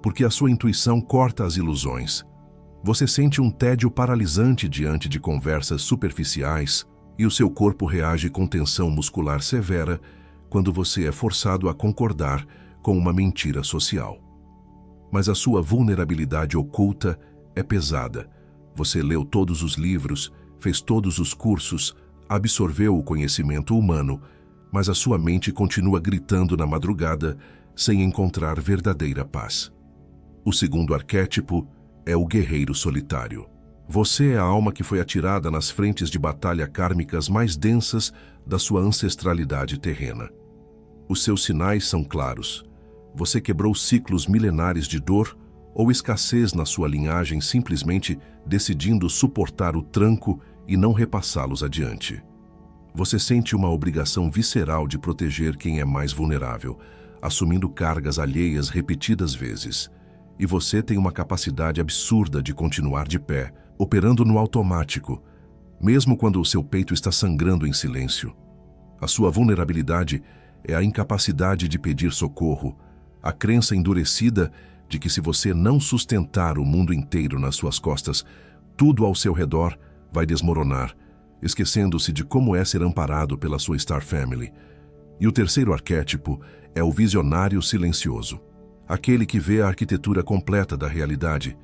porque a sua intuição corta as ilusões. Você sente um tédio paralisante diante de conversas superficiais, e o seu corpo reage com tensão muscular severa quando você é forçado a concordar com uma mentira social. Mas a sua vulnerabilidade oculta é pesada. Você leu todos os livros, fez todos os cursos, absorveu o conhecimento humano, mas a sua mente continua gritando na madrugada sem encontrar verdadeira paz. O segundo arquétipo é o guerreiro solitário. Você é a alma que foi atirada nas frentes de batalha kármicas mais densas da sua ancestralidade terrena. Os seus sinais são claros. Você quebrou ciclos milenares de dor ou escassez na sua linhagem simplesmente decidindo suportar o tranco e não repassá-los adiante. Você sente uma obrigação visceral de proteger quem é mais vulnerável, assumindo cargas alheias repetidas vezes. E você tem uma capacidade absurda de continuar de pé, operando no automático, mesmo quando o seu peito está sangrando em silêncio. A sua vulnerabilidade é a incapacidade de pedir socorro, a crença endurecida de que se você não sustentar o mundo inteiro nas suas costas, tudo ao seu redor vai desmoronar, esquecendo-se de como é ser amparado pela sua Star Family. E o terceiro arquétipo é o visionário silencioso, aquele que vê a arquitetura completa da realidade,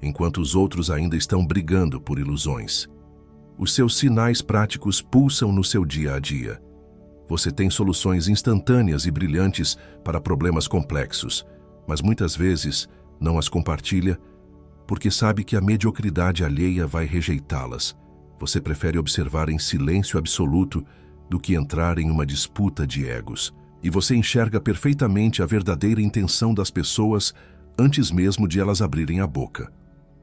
enquanto os outros ainda estão brigando por ilusões. Os seus sinais práticos pulsam no seu dia a dia. Você tem soluções instantâneas e brilhantes para problemas complexos, mas muitas vezes não as compartilha porque sabe que a mediocridade alheia vai rejeitá-las. Você prefere observar em silêncio absoluto do que entrar em uma disputa de egos. E você enxerga perfeitamente a verdadeira intenção das pessoas antes mesmo de elas abrirem a boca.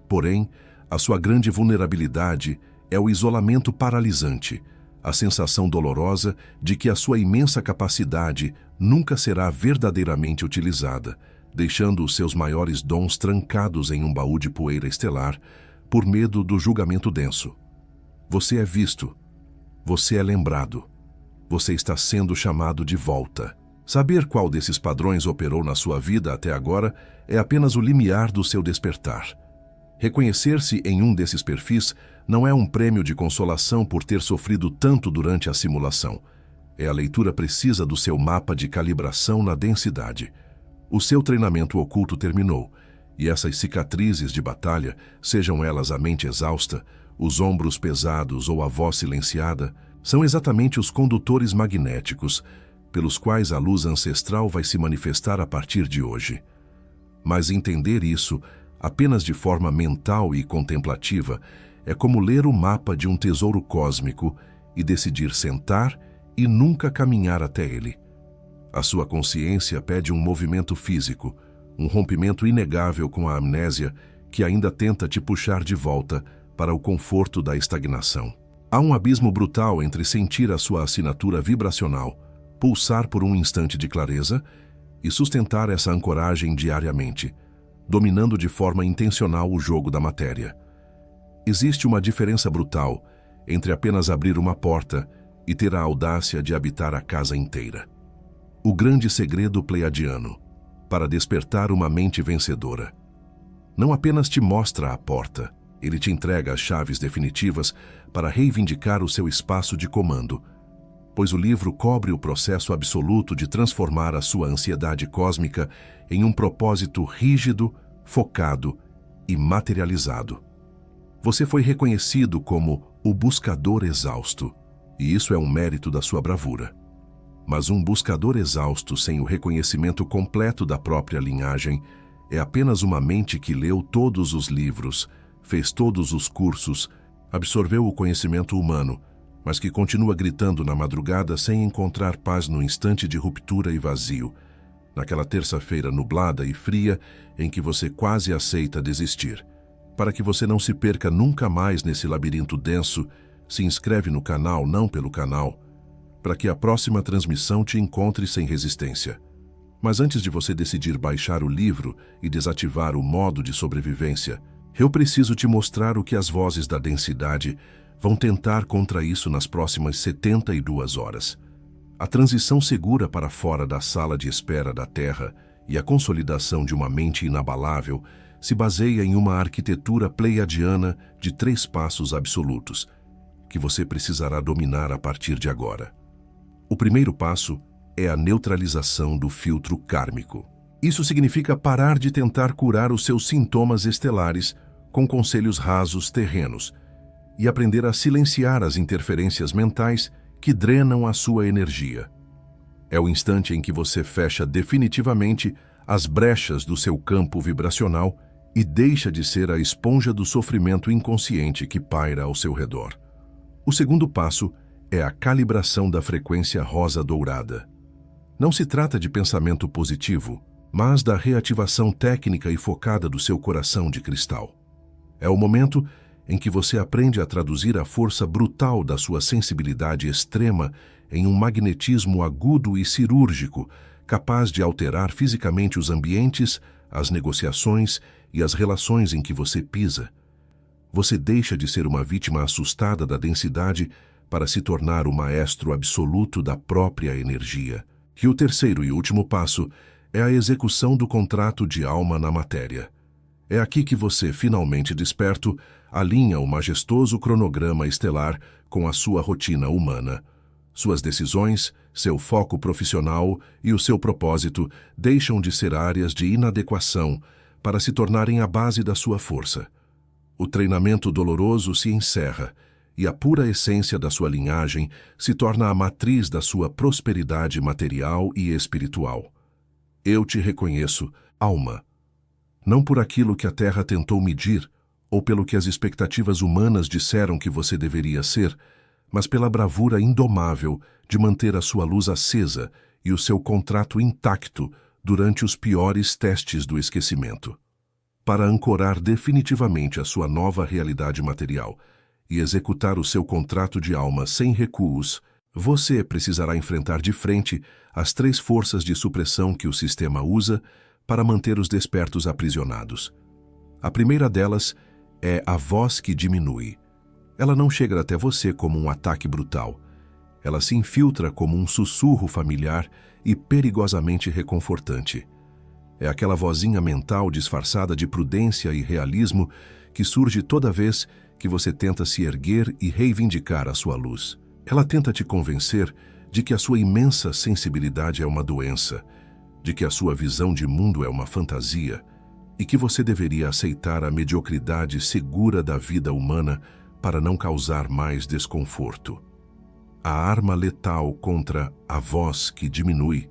Porém, a sua grande vulnerabilidade é o isolamento paralisante, a sensação dolorosa de que a sua imensa capacidade nunca será verdadeiramente utilizada, deixando os seus maiores dons trancados em um baú de poeira estelar por medo do julgamento denso. Você é visto, você é lembrado, você está sendo chamado de volta. Saber qual desses padrões operou na sua vida até agora é apenas o limiar do seu despertar. Reconhecer-se em um desses perfis não é um prêmio de consolação por ter sofrido tanto durante a simulação. É a leitura precisa do seu mapa de calibração na densidade. O seu treinamento oculto terminou, e essas cicatrizes de batalha, sejam elas a mente exausta, os ombros pesados ou a voz silenciada, são exatamente os condutores magnéticos pelos quais a luz ancestral vai se manifestar a partir de hoje. Mas entender isso apenas de forma mental e contemplativa é como ler o mapa de um tesouro cósmico e decidir sentar e nunca caminhar até ele. A sua consciência pede um movimento físico, um rompimento inegável com a amnésia que ainda tenta te puxar de volta para o conforto da estagnação. Há um abismo brutal entre sentir a sua assinatura vibracional, pulsar por um instante de clareza e sustentar essa ancoragem diariamente, dominando de forma intencional o jogo da matéria. Existe uma diferença brutal entre apenas abrir uma porta e ter a audácia de habitar a casa inteira. O grande segredo pleiadiano para despertar uma mente vencedora não apenas te mostra a porta, ele te entrega as chaves definitivas para reivindicar o seu espaço de comando, pois o livro cobre o processo absoluto de transformar a sua ansiedade cósmica em um propósito rígido, focado e materializado. Você foi reconhecido como o buscador exausto, e isso é um mérito da sua bravura. Mas um buscador exausto sem o reconhecimento completo da própria linhagem é apenas uma mente que leu todos os livros, fez todos os cursos, absorveu o conhecimento humano, mas que continua gritando na madrugada sem encontrar paz no instante de ruptura e vazio, naquela terça-feira nublada e fria em que você quase aceita desistir. Para que você não se perca nunca mais nesse labirinto denso, se inscreve no canal, não pelo canal, para que a próxima transmissão te encontre sem resistência. Mas antes de você decidir baixar o livro e desativar o modo de sobrevivência, eu preciso te mostrar o que as vozes da densidade vão tentar contra isso nas próximas 72 horas. A transição segura para fora da sala de espera da Terra e a consolidação de uma mente inabalável se baseia em uma arquitetura pleiadiana de 3 passos absolutos, que você precisará dominar a partir de agora. O primeiro passo é a neutralização do filtro kármico. Isso significa parar de tentar curar os seus sintomas estelares com conselhos rasos terrenos e aprender a silenciar as interferências mentais que drenam a sua energia. É o instante em que você fecha definitivamente as brechas do seu campo vibracional e deixa de ser a esponja do sofrimento inconsciente que paira ao seu redor. O segundo passo é a calibração da frequência rosa dourada. Não se trata de pensamento positivo, mas da reativação técnica e focada do seu coração de cristal. É o momento em que você aprende a traduzir a força brutal da sua sensibilidade extrema em um magnetismo agudo e cirúrgico, capaz de alterar fisicamente os ambientes, as negociações e as relações em que você pisa. Você deixa de ser uma vítima assustada da densidade para se tornar o maestro absoluto da própria energia. E o terceiro e último passo é a execução do contrato de alma na matéria. É aqui que você, finalmente desperto, alinha o majestoso cronograma estelar com a sua rotina humana. Suas decisões, seu foco profissional e o seu propósito deixam de ser áreas de inadequação para se tornarem a base da sua força. O treinamento doloroso se encerra e a pura essência da sua linhagem se torna a matriz da sua prosperidade material e espiritual. Eu te reconheço, alma, não por aquilo que a Terra tentou medir ou pelo que as expectativas humanas disseram que você deveria ser, mas pela bravura indomável de manter a sua luz acesa e o seu contrato intacto durante os piores testes do esquecimento. Para ancorar definitivamente a sua nova realidade material e executar o seu contrato de alma sem recuos, você precisará enfrentar de frente as 3 forças de supressão que o sistema usa para manter os despertos aprisionados. A primeira delas é a voz que diminui. Ela não chega até você como um ataque brutal. Ela se infiltra como um sussurro familiar e perigosamente reconfortante. É aquela vozinha mental disfarçada de prudência e realismo que surge toda vez que você tenta se erguer e reivindicar a sua luz. Ela tenta te convencer de que a sua imensa sensibilidade é uma doença, de que a sua visão de mundo é uma fantasia e que você deveria aceitar a mediocridade segura da vida humana para não causar mais desconforto. A arma letal contra a voz que diminui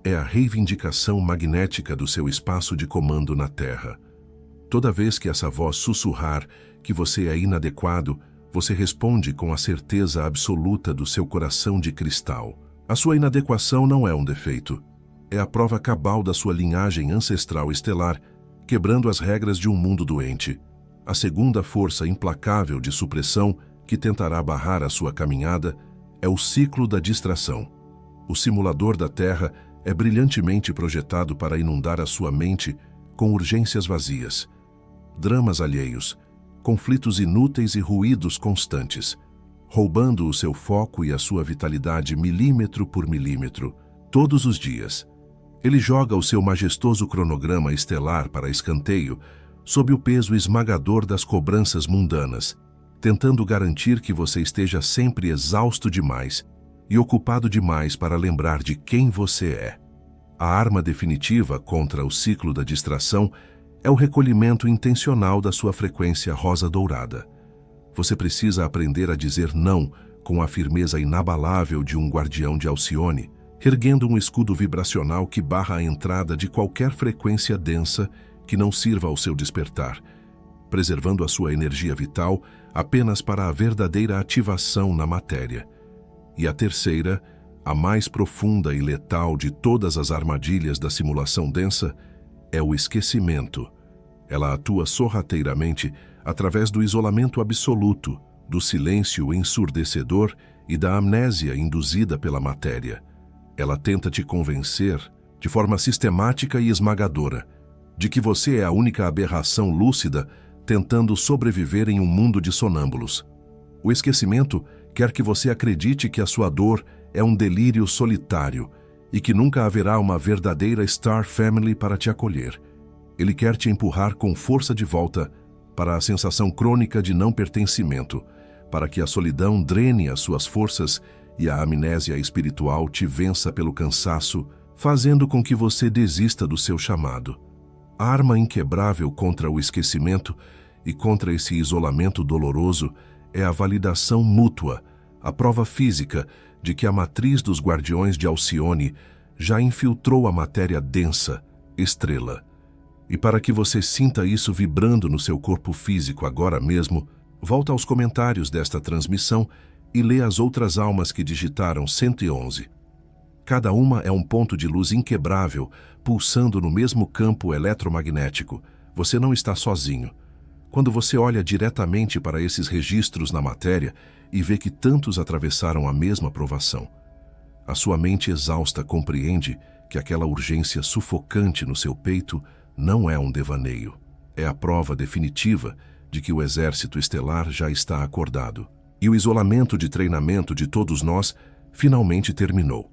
é a reivindicação magnética do seu espaço de comando na Terra. Toda vez que essa voz sussurrar que você é inadequado, você responde com a certeza absoluta do seu coração de cristal. A sua inadequação não é um defeito. É a prova cabal da sua linhagem ancestral estelar, quebrando as regras de um mundo doente. A segunda força implacável de supressão que tentará barrar a sua caminhada é o ciclo da distração. O simulador da Terra é brilhantemente projetado para inundar a sua mente com urgências vazias, dramas alheios, conflitos inúteis e ruídos constantes, roubando o seu foco e a sua vitalidade milímetro por milímetro, todos os dias. Ele joga o seu majestoso cronograma estelar para escanteio sob o peso esmagador das cobranças mundanas, tentando garantir que você esteja sempre exausto demais e ocupado demais para lembrar de quem você é. A arma definitiva contra o ciclo da distração é o recolhimento intencional da sua frequência rosa dourada. Você precisa aprender a dizer não com a firmeza inabalável de um guardião de Alcione, erguendo um escudo vibracional que barra a entrada de qualquer frequência densa que não sirva ao seu despertar, preservando a sua energia vital apenas para a verdadeira ativação na matéria. E a terceira, a mais profunda e letal de todas as armadilhas da simulação densa, é o esquecimento. Ela atua sorrateiramente através do isolamento absoluto, do silêncio ensurdecedor e da amnésia induzida pela matéria. Ela tenta te convencer, de forma sistemática e esmagadora, de que você é a única aberração lúcida tentando sobreviver em um mundo de sonâmbulos. O esquecimento quer que você acredite que a sua dor é um delírio solitário e que nunca haverá uma verdadeira Star Family para te acolher. Ele quer te empurrar com força de volta para a sensação crônica de não pertencimento, para que a solidão drene as suas forças e a amnésia espiritual te vença pelo cansaço, fazendo com que você desista do seu chamado. A arma inquebrável contra o esquecimento e contra esse isolamento doloroso é a validação mútua, a prova física de que a matriz dos guardiões de Alcione já infiltrou a matéria densa, estrela. E para que você sinta isso vibrando no seu corpo físico agora mesmo, volta aos comentários desta transmissão e lê as outras almas que digitaram 111. Cada uma é um ponto de luz inquebrável, pulsando no mesmo campo eletromagnético. Você não está sozinho. Quando você olha diretamente para esses registros na matéria e vê que tantos atravessaram a mesma provação, a sua mente exausta compreende que aquela urgência sufocante no seu peito não é um devaneio. É a prova definitiva de que o exército estelar já está acordado. E o isolamento de treinamento de todos nós finalmente terminou.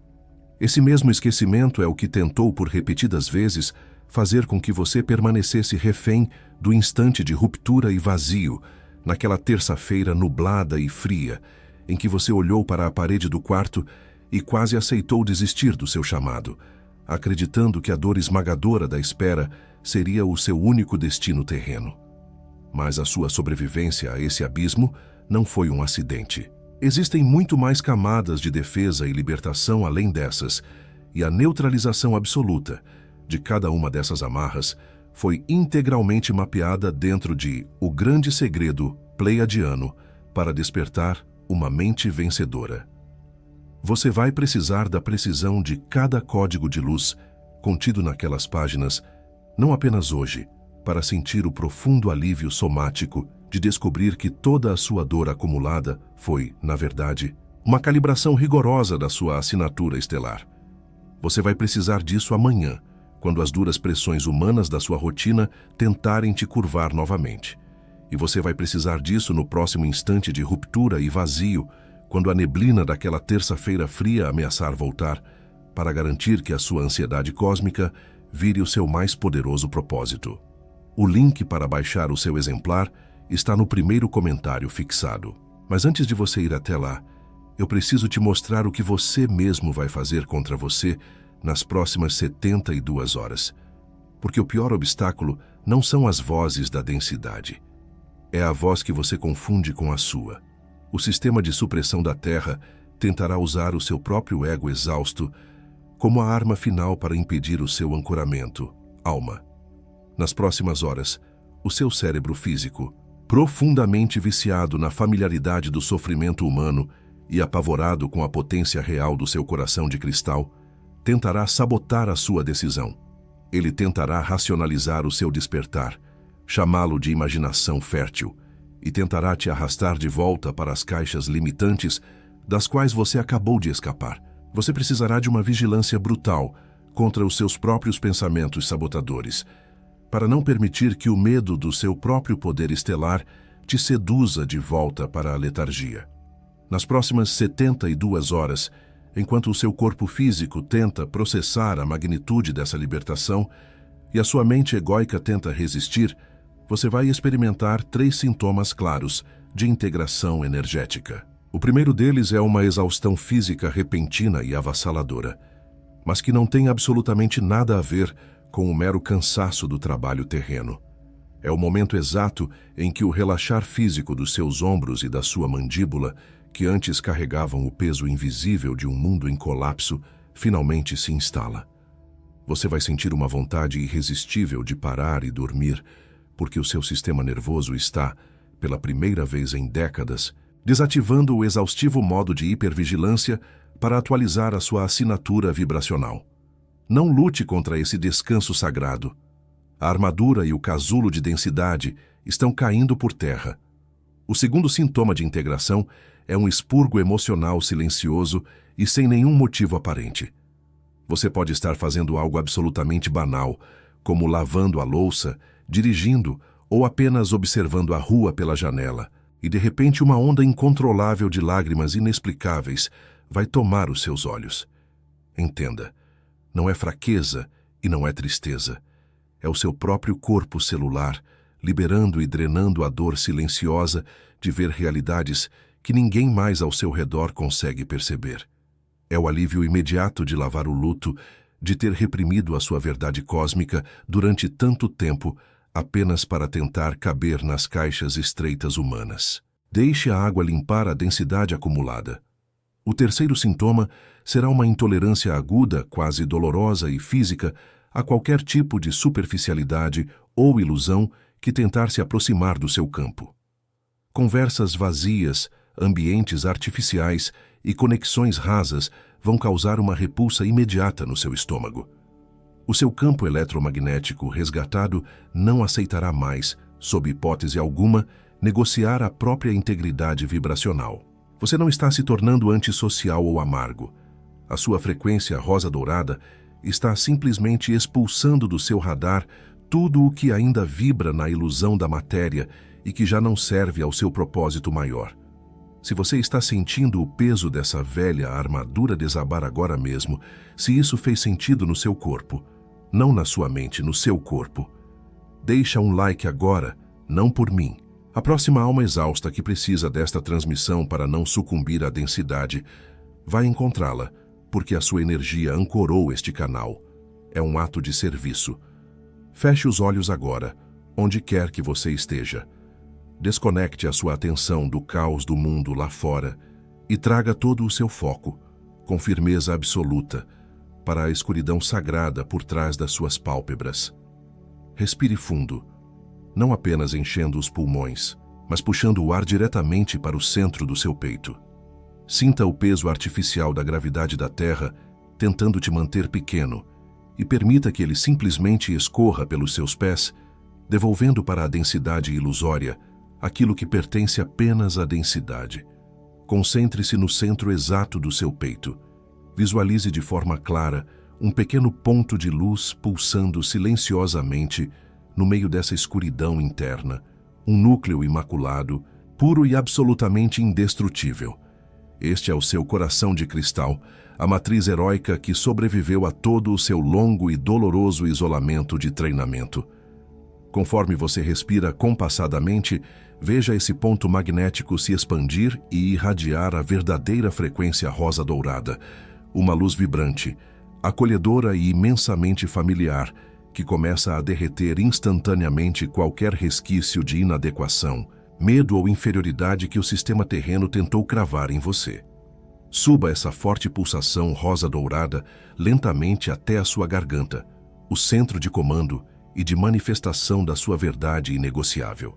Esse mesmo esquecimento é o que tentou por repetidas vezes fazer com que você permanecesse refém do instante de ruptura e vazio, naquela terça-feira nublada e fria, em que você olhou para a parede do quarto e quase aceitou desistir do seu chamado, acreditando que a dor esmagadora da espera seria o seu único destino terreno. Mas a sua sobrevivência a esse abismo não foi um acidente. Existem muito mais camadas de defesa e libertação além dessas, e a neutralização absoluta de cada uma dessas amarras foi integralmente mapeada dentro de O Grande Segredo Pleiadiano para despertar uma mente vencedora. Você vai precisar da precisão de cada código de luz contido naquelas páginas, não apenas hoje, para sentir o profundo alívio somático de descobrir que toda a sua dor acumulada foi, na verdade, uma calibração rigorosa da sua assinatura estelar. Você vai precisar disso amanhã, quando as duras pressões humanas da sua rotina tentarem te curvar novamente. E você vai precisar disso no próximo instante de ruptura e vazio, quando a neblina daquela terça-feira fria ameaçar voltar, para garantir que a sua ansiedade cósmica vire o seu mais poderoso propósito. O link para baixar o seu exemplar está no primeiro comentário fixado. Mas antes de você ir até lá, eu preciso te mostrar o que você mesmo vai fazer contra você nas próximas 72 horas. Porque o pior obstáculo não são as vozes da densidade. É a voz que você confunde com a sua. O sistema de supressão da Terra tentará usar o seu próprio ego exausto como a arma final para impedir o seu ancoramento, alma. Nas próximas horas, o seu cérebro físico, profundamente viciado na familiaridade do sofrimento humano e apavorado com a potência real do seu coração de cristal, tentará sabotar a sua decisão. Ele tentará racionalizar o seu despertar, chamá-lo de imaginação fértil, e tentará te arrastar de volta para as caixas limitantes das quais você acabou de escapar. Você precisará de uma vigilância brutal contra os seus próprios pensamentos sabotadores, para não permitir que o medo do seu próprio poder estelar te seduza de volta para a letargia. Nas próximas 72 horas, enquanto o seu corpo físico tenta processar a magnitude dessa libertação e a sua mente egóica tenta resistir, você vai experimentar 3 sintomas claros de integração energética. O primeiro deles é uma exaustão física repentina e avassaladora, mas que não tem absolutamente nada a ver com o mero cansaço do trabalho terreno. É o momento exato em que o relaxar físico dos seus ombros e da sua mandíbula, que antes carregavam o peso invisível de um mundo em colapso, finalmente se instala. Você vai sentir uma vontade irresistível de parar e dormir, porque o seu sistema nervoso está, pela primeira vez em décadas, desativando o exaustivo modo de hipervigilância para atualizar a sua assinatura vibracional. Não lute contra esse descanso sagrado. A armadura e o casulo de densidade estão caindo por terra. O segundo sintoma de integração é um expurgo emocional silencioso e sem nenhum motivo aparente. Você pode estar fazendo algo absolutamente banal, como lavando a louça, dirigindo ou apenas observando a rua pela janela, e de repente uma onda incontrolável de lágrimas inexplicáveis vai tomar os seus olhos. Entenda, não é fraqueza e não é tristeza. É o seu próprio corpo celular, liberando e drenando a dor silenciosa de ver realidades que ninguém mais ao seu redor consegue perceber. É o alívio imediato de lavar o luto, de ter reprimido a sua verdade cósmica durante tanto tempo apenas para tentar caber nas caixas estreitas humanas. Deixe a água limpar a densidade acumulada. O terceiro sintoma será uma intolerância aguda, quase dolorosa e física, a qualquer tipo de superficialidade ou ilusão que tentar se aproximar do seu campo. Conversas vazias, ambientes artificiais e conexões rasas vão causar uma repulsa imediata no seu estômago. O seu campo eletromagnético resgatado não aceitará mais, sob hipótese alguma, negociar a própria integridade vibracional. Você não está se tornando antissocial ou amargo. A sua frequência rosa-dourada está simplesmente expulsando do seu radar tudo o que ainda vibra na ilusão da matéria e que já não serve ao seu propósito maior. Se você está sentindo o peso dessa velha armadura desabar agora mesmo, se isso fez sentido no seu corpo, não na sua mente, no seu corpo, deixa um like agora, não por mim. A próxima alma exausta que precisa desta transmissão para não sucumbir à densidade vai encontrá-la, porque a sua energia ancorou este canal. É um ato de serviço. Feche os olhos agora, onde quer que você esteja. Desconecte a sua atenção do caos do mundo lá fora e traga todo o seu foco, com firmeza absoluta, para a escuridão sagrada por trás das suas pálpebras. Respire fundo, não apenas enchendo os pulmões, mas puxando o ar diretamente para o centro do seu peito. Sinta o peso artificial da gravidade da Terra tentando te manter pequeno e permita que ele simplesmente escorra pelos seus pés, devolvendo para a densidade ilusória aquilo que pertence apenas à densidade. Concentre-se no centro exato do seu peito. Visualize de forma clara um pequeno ponto de luz pulsando silenciosamente no meio dessa escuridão interna, um núcleo imaculado, puro e absolutamente indestrutível. Este é o seu coração de cristal, a matriz heróica que sobreviveu a todo o seu longo e doloroso isolamento de treinamento. Conforme você respira compassadamente, veja esse ponto magnético se expandir e irradiar a verdadeira frequência rosa-dourada, uma luz vibrante, acolhedora e imensamente familiar, que começa a derreter instantaneamente qualquer resquício de inadequação, medo ou inferioridade que o sistema terreno tentou cravar em você. Suba essa forte pulsação rosa-dourada lentamente até a sua garganta, o centro de comando e de manifestação da sua verdade inegociável.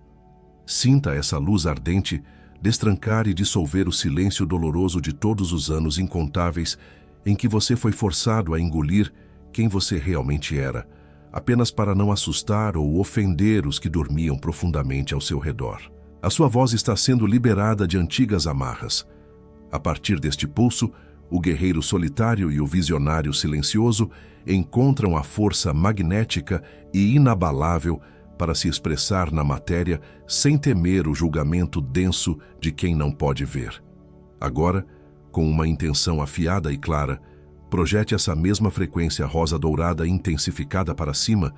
Sinta essa luz ardente destrancar e dissolver o silêncio doloroso de todos os anos incontáveis em que você foi forçado a engolir quem você realmente era, apenas para não assustar ou ofender os que dormiam profundamente ao seu redor. A sua voz está sendo liberada de antigas amarras. A partir deste pulso, o guerreiro solitário e o visionário silencioso encontram a força magnética e inabalável para se expressar na matéria sem temer o julgamento denso de quem não pode ver. Agora, com uma intenção afiada e clara, projete essa mesma frequência rosa-dourada intensificada para cima,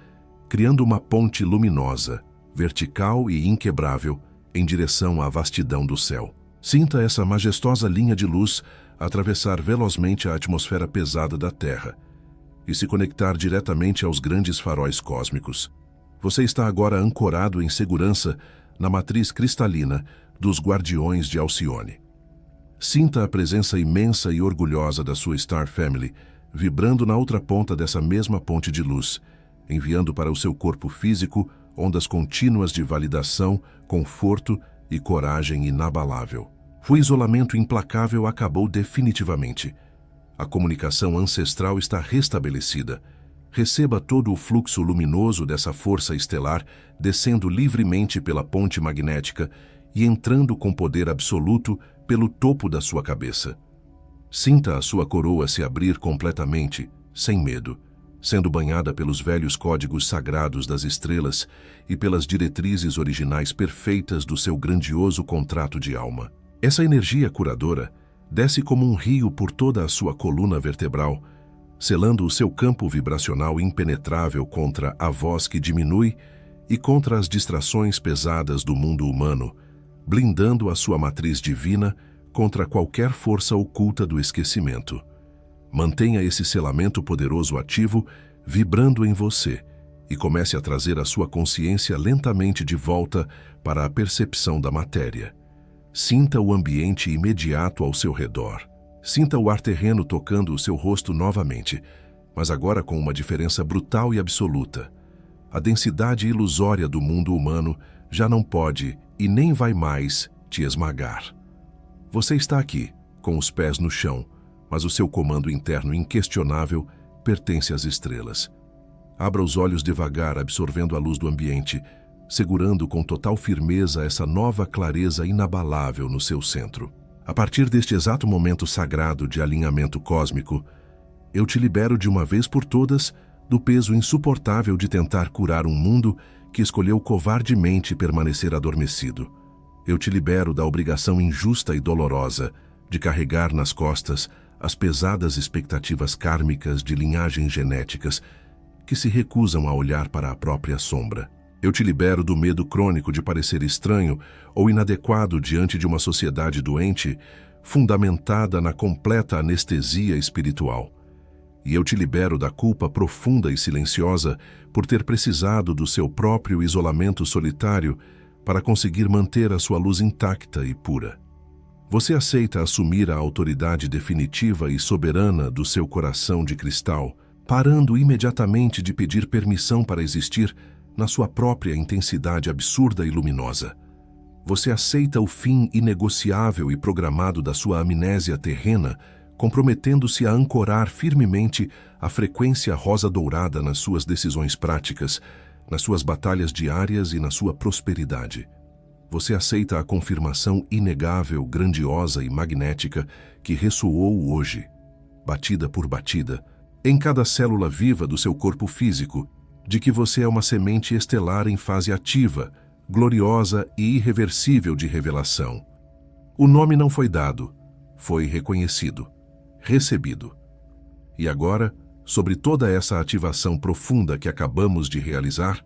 criando uma ponte luminosa, vertical e inquebrável, em direção à vastidão do céu. Sinta essa majestosa linha de luz atravessar velozmente a atmosfera pesada da Terra e se conectar diretamente aos grandes faróis cósmicos. Você está agora ancorado em segurança na matriz cristalina dos Guardiões de Alcione. Sinta a presença imensa e orgulhosa da sua Star Family vibrando na outra ponta dessa mesma ponte de luz, enviando para o seu corpo físico ondas contínuas de validação, conforto e coragem inabalável. O isolamento implacável acabou definitivamente. A comunicação ancestral está restabelecida. Receba todo o fluxo luminoso dessa força estelar descendo livremente pela ponte magnética e entrando com poder absoluto pelo topo da sua cabeça. Sinta a sua coroa se abrir completamente, sem medo, sendo banhada pelos velhos códigos sagrados das estrelas e pelas diretrizes originais perfeitas do seu grandioso contrato de alma. Essa energia curadora desce como um rio por toda a sua coluna vertebral, selando o seu campo vibracional impenetrável contra a voz que diminui e contra as distrações pesadas do mundo humano, blindando a sua matriz divina contra qualquer força oculta do esquecimento. Mantenha esse selamento poderoso ativo, vibrando em você, e comece a trazer a sua consciência lentamente de volta para a percepção da matéria. Sinta o ambiente imediato ao seu redor. Sinta o ar terreno tocando o seu rosto novamente, mas agora com uma diferença brutal e absoluta. A densidade ilusória do mundo humano já não pode e nem vai mais te esmagar. Você está aqui, com os pés no chão, mas o seu comando interno inquestionável pertence às estrelas. Abra os olhos devagar, absorvendo a luz do ambiente, segurando com total firmeza essa nova clareza inabalável no seu centro. A partir deste exato momento sagrado de alinhamento cósmico, eu te libero de uma vez por todas do peso insuportável de tentar curar um mundo que escolheu covardemente permanecer adormecido. Eu te libero da obrigação injusta e dolorosa de carregar nas costas as pesadas expectativas kármicas de linhagens genéticas que se recusam a olhar para a própria sombra. Eu te libero do medo crônico de parecer estranho ou inadequado diante de uma sociedade doente, fundamentada na completa anestesia espiritual. E eu te libero da culpa profunda e silenciosa por ter precisado do seu próprio isolamento solitário para conseguir manter a sua luz intacta e pura. Você aceita assumir a autoridade definitiva e soberana do seu coração de cristal, parando imediatamente de pedir permissão para existir na sua própria intensidade absurda e luminosa. Você aceita o fim inegociável e programado da sua amnésia terrena, comprometendo-se a ancorar firmemente a frequência rosa-dourada nas suas decisões práticas, nas suas batalhas diárias e na sua prosperidade. Você aceita a confirmação inegável, grandiosa e magnética que ressoou hoje, batida por batida, em cada célula viva do seu corpo físico, de que você é uma semente estelar em fase ativa, gloriosa e irreversível de revelação. O nome não foi dado, foi reconhecido, recebido. E agora, sobre toda essa ativação profunda que acabamos de realizar,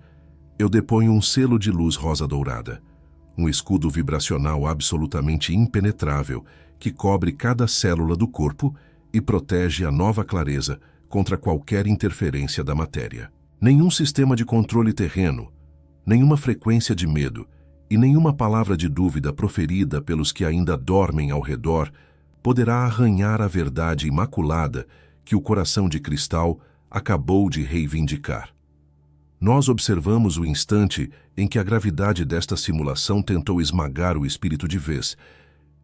eu deponho um selo de luz rosa-dourada, um escudo vibracional absolutamente impenetrável que cobre cada célula do corpo e protege a nova clareza contra qualquer interferência da matéria. Nenhum sistema de controle terreno, nenhuma frequência de medo e nenhuma palavra de dúvida proferida pelos que ainda dormem ao redor poderá arranhar a verdade imaculada que o coração de cristal acabou de reivindicar. Nós observamos o instante em que a gravidade desta simulação tentou esmagar o espírito de vez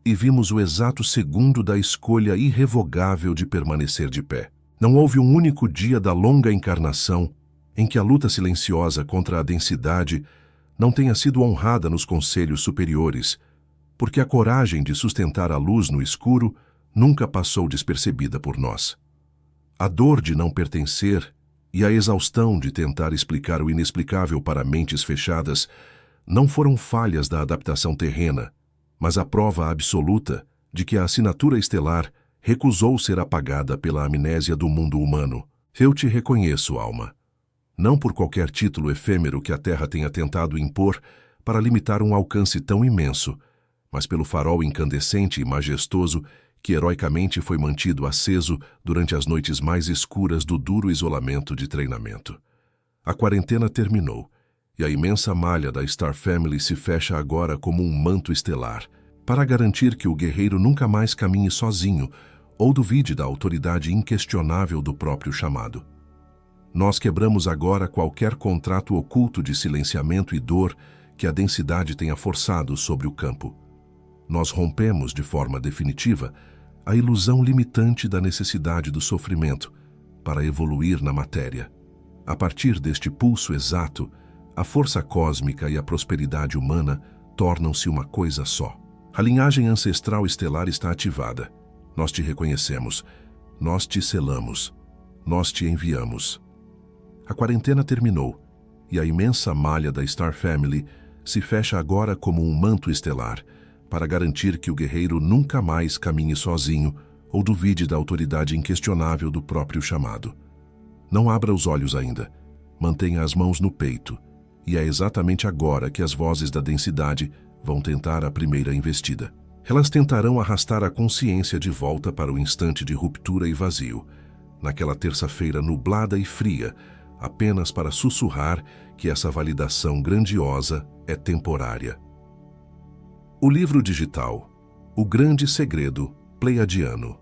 e vimos o exato segundo da escolha irrevogável de permanecer de pé. Não houve um único dia da longa encarnação em que a luta silenciosa contra a densidade não tenha sido honrada nos conselhos superiores, porque a coragem de sustentar a luz no escuro nunca passou despercebida por nós. A dor de não pertencer e a exaustão de tentar explicar o inexplicável para mentes fechadas não foram falhas da adaptação terrena, mas a prova absoluta de que a assinatura estelar recusou ser apagada pela amnésia do mundo humano. Eu te reconheço, alma. Não por qualquer título efêmero que a Terra tenha tentado impor para limitar um alcance tão imenso, mas pelo farol incandescente e majestoso que heroicamente foi mantido aceso durante as noites mais escuras do duro isolamento de treinamento. A quarentena terminou, e a imensa malha da Star Family se fecha agora como um manto estelar, para garantir que o guerreiro nunca mais caminhe sozinho ou duvide da autoridade inquestionável do próprio chamado. Nós quebramos agora qualquer contrato oculto de silenciamento e dor que a densidade tenha forçado sobre o campo. Nós rompemos de forma definitiva a ilusão limitante da necessidade do sofrimento para evoluir na matéria. A partir deste pulso exato, a força cósmica e a prosperidade humana tornam-se uma coisa só. A linhagem ancestral estelar está ativada. Nós te reconhecemos, nós te selamos, nós te enviamos. A quarentena terminou, e a imensa malha da Star Family se fecha agora como um manto estelar, para garantir que o guerreiro nunca mais caminhe sozinho ou duvide da autoridade inquestionável do próprio chamado. Não abra os olhos ainda, mantenha as mãos no peito, e é exatamente agora que as vozes da densidade vão tentar a primeira investida. Elas tentarão arrastar a consciência de volta para o instante de ruptura e vazio, naquela terça-feira nublada e fria, apenas para sussurrar que essa validação grandiosa é temporária. O livro digital, O Grande Segredo Pleiadiano.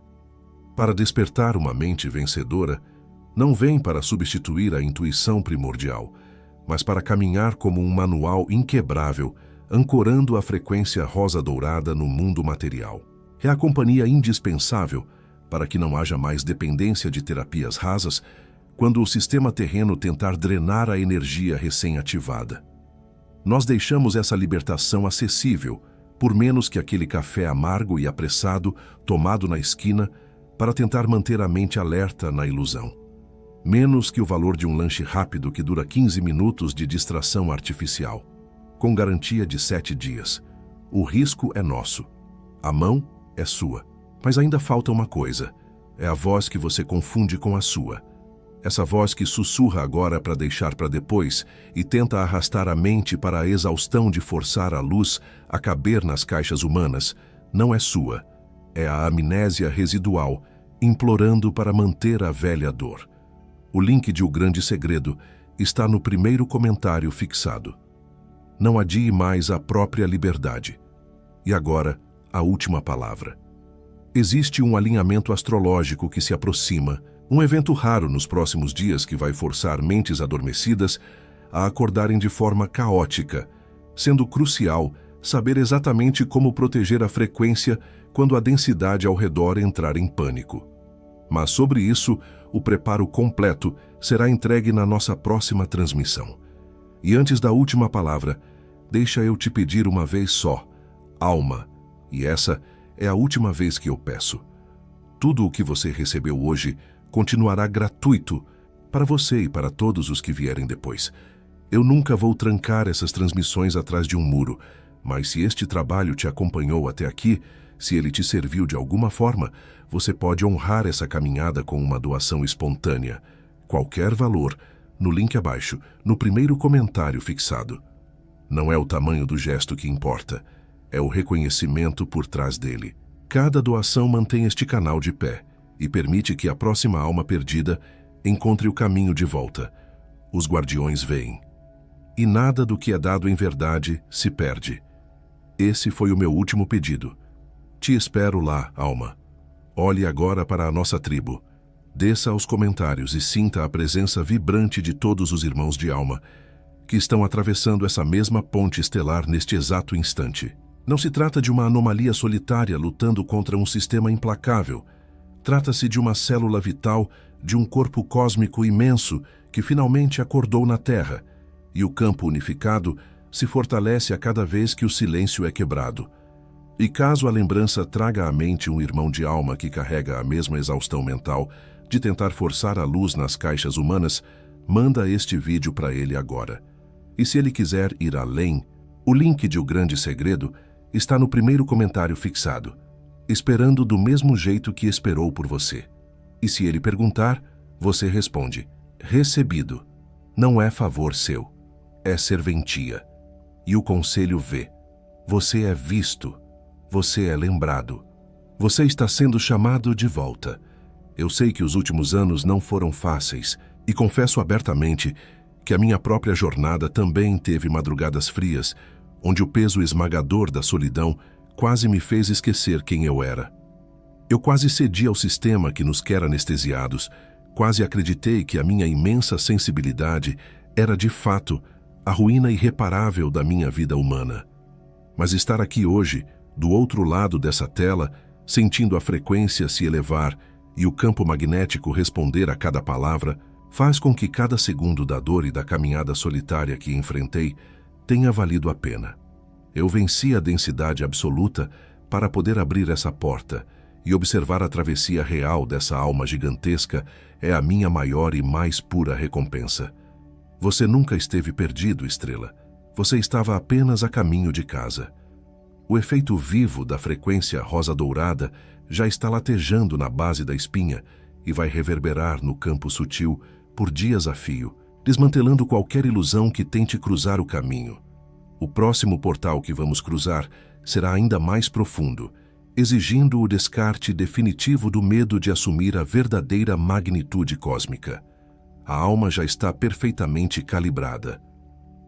Para despertar uma mente vencedora, não vem para substituir a intuição primordial, mas para caminhar como um manual inquebrável, ancorando a frequência rosa-dourada no mundo material. É a companhia indispensável para que não haja mais dependência de terapias rasas quando o sistema terreno tentar drenar a energia recém-ativada. Nós deixamos essa libertação acessível, por menos que aquele café amargo e apressado tomado na esquina para tentar manter a mente alerta na ilusão. Menos que o valor de um lanche rápido que dura 15 minutos de distração artificial, com garantia de 7 dias. O risco é nosso. A mão é sua. Mas ainda falta uma coisa. É a voz que você confunde com a sua. Essa voz que sussurra agora para deixar para depois e tenta arrastar a mente para a exaustão de forçar a luz a caber nas caixas humanas, não é sua. É a amnésia residual, implorando para manter a velha dor. O link de O Grande Segredo está no primeiro comentário fixado. Não adie mais a própria liberdade. E agora, a última palavra. Existe um alinhamento astrológico que se aproxima, um evento raro nos próximos dias que vai forçar mentes adormecidas a acordarem de forma caótica, sendo crucial saber exatamente como proteger a frequência quando a densidade ao redor entrar em pânico. Mas sobre isso, o preparo completo será entregue na nossa próxima transmissão. E antes da última palavra, deixa eu te pedir uma vez só, alma, e essa é a última vez que eu peço. Tudo o que você recebeu hoje continuará gratuito para você e para todos os que vierem depois. Eu nunca vou trancar essas transmissões atrás de um muro, mas se este trabalho te acompanhou até aqui, se ele te serviu de alguma forma, você pode honrar essa caminhada com uma doação espontânea. Qualquer valor, no link abaixo, no primeiro comentário fixado. Não é o tamanho do gesto que importa, é o reconhecimento por trás dele. Cada doação mantém este canal de pé e permite que a próxima alma perdida encontre o caminho de volta. Os guardiões vêm. E nada do que é dado em verdade se perde. Esse foi o meu último pedido. Te espero lá, alma. Olhe agora para a nossa tribo. Desça aos comentários e sinta a presença vibrante de todos os irmãos de alma que estão atravessando essa mesma ponte estelar neste exato instante. Não se trata de uma anomalia solitária lutando contra um sistema implacável. Trata-se de uma célula vital de um corpo cósmico imenso que finalmente acordou na Terra, e o campo unificado se fortalece a cada vez que o silêncio é quebrado. E caso a lembrança traga à mente um irmão de alma que carrega a mesma exaustão mental de tentar forçar a luz nas caixas humanas, manda este vídeo para ele agora. E se ele quiser ir além, o link de O Grande Segredo está no primeiro comentário fixado, esperando do mesmo jeito que esperou por você. E se ele perguntar, você responde: recebido. Não é favor seu, é serventia. E o conselho vê. Você é visto. Você é lembrado. Você está sendo chamado de volta. Eu sei que os últimos anos não foram fáceis e confesso abertamente que a minha própria jornada também teve madrugadas frias, onde o peso esmagador da solidão quase me fez esquecer quem eu era. Eu quase cedi ao sistema que nos quer anestesiados, quase acreditei que a minha imensa sensibilidade era de fato a ruína irreparável da minha vida humana. Mas estar aqui hoje, do outro lado dessa tela, sentindo a frequência se elevar e o campo magnético responder a cada palavra, faz com que cada segundo da dor e da caminhada solitária que enfrentei tenha valido a pena. Eu venci a densidade absoluta para poder abrir essa porta, e observar a travessia real dessa alma gigantesca é a minha maior e mais pura recompensa. Você nunca esteve perdido, Estrela. Você estava apenas a caminho de casa. O efeito vivo da frequência rosa-dourada já está latejando na base da espinha e vai reverberar no campo sutil por dias a fio, desmantelando qualquer ilusão que tente cruzar o caminho. O próximo portal que vamos cruzar será ainda mais profundo, exigindo o descarte definitivo do medo de assumir a verdadeira magnitude cósmica. A alma já está perfeitamente calibrada.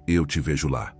Eu te vejo lá.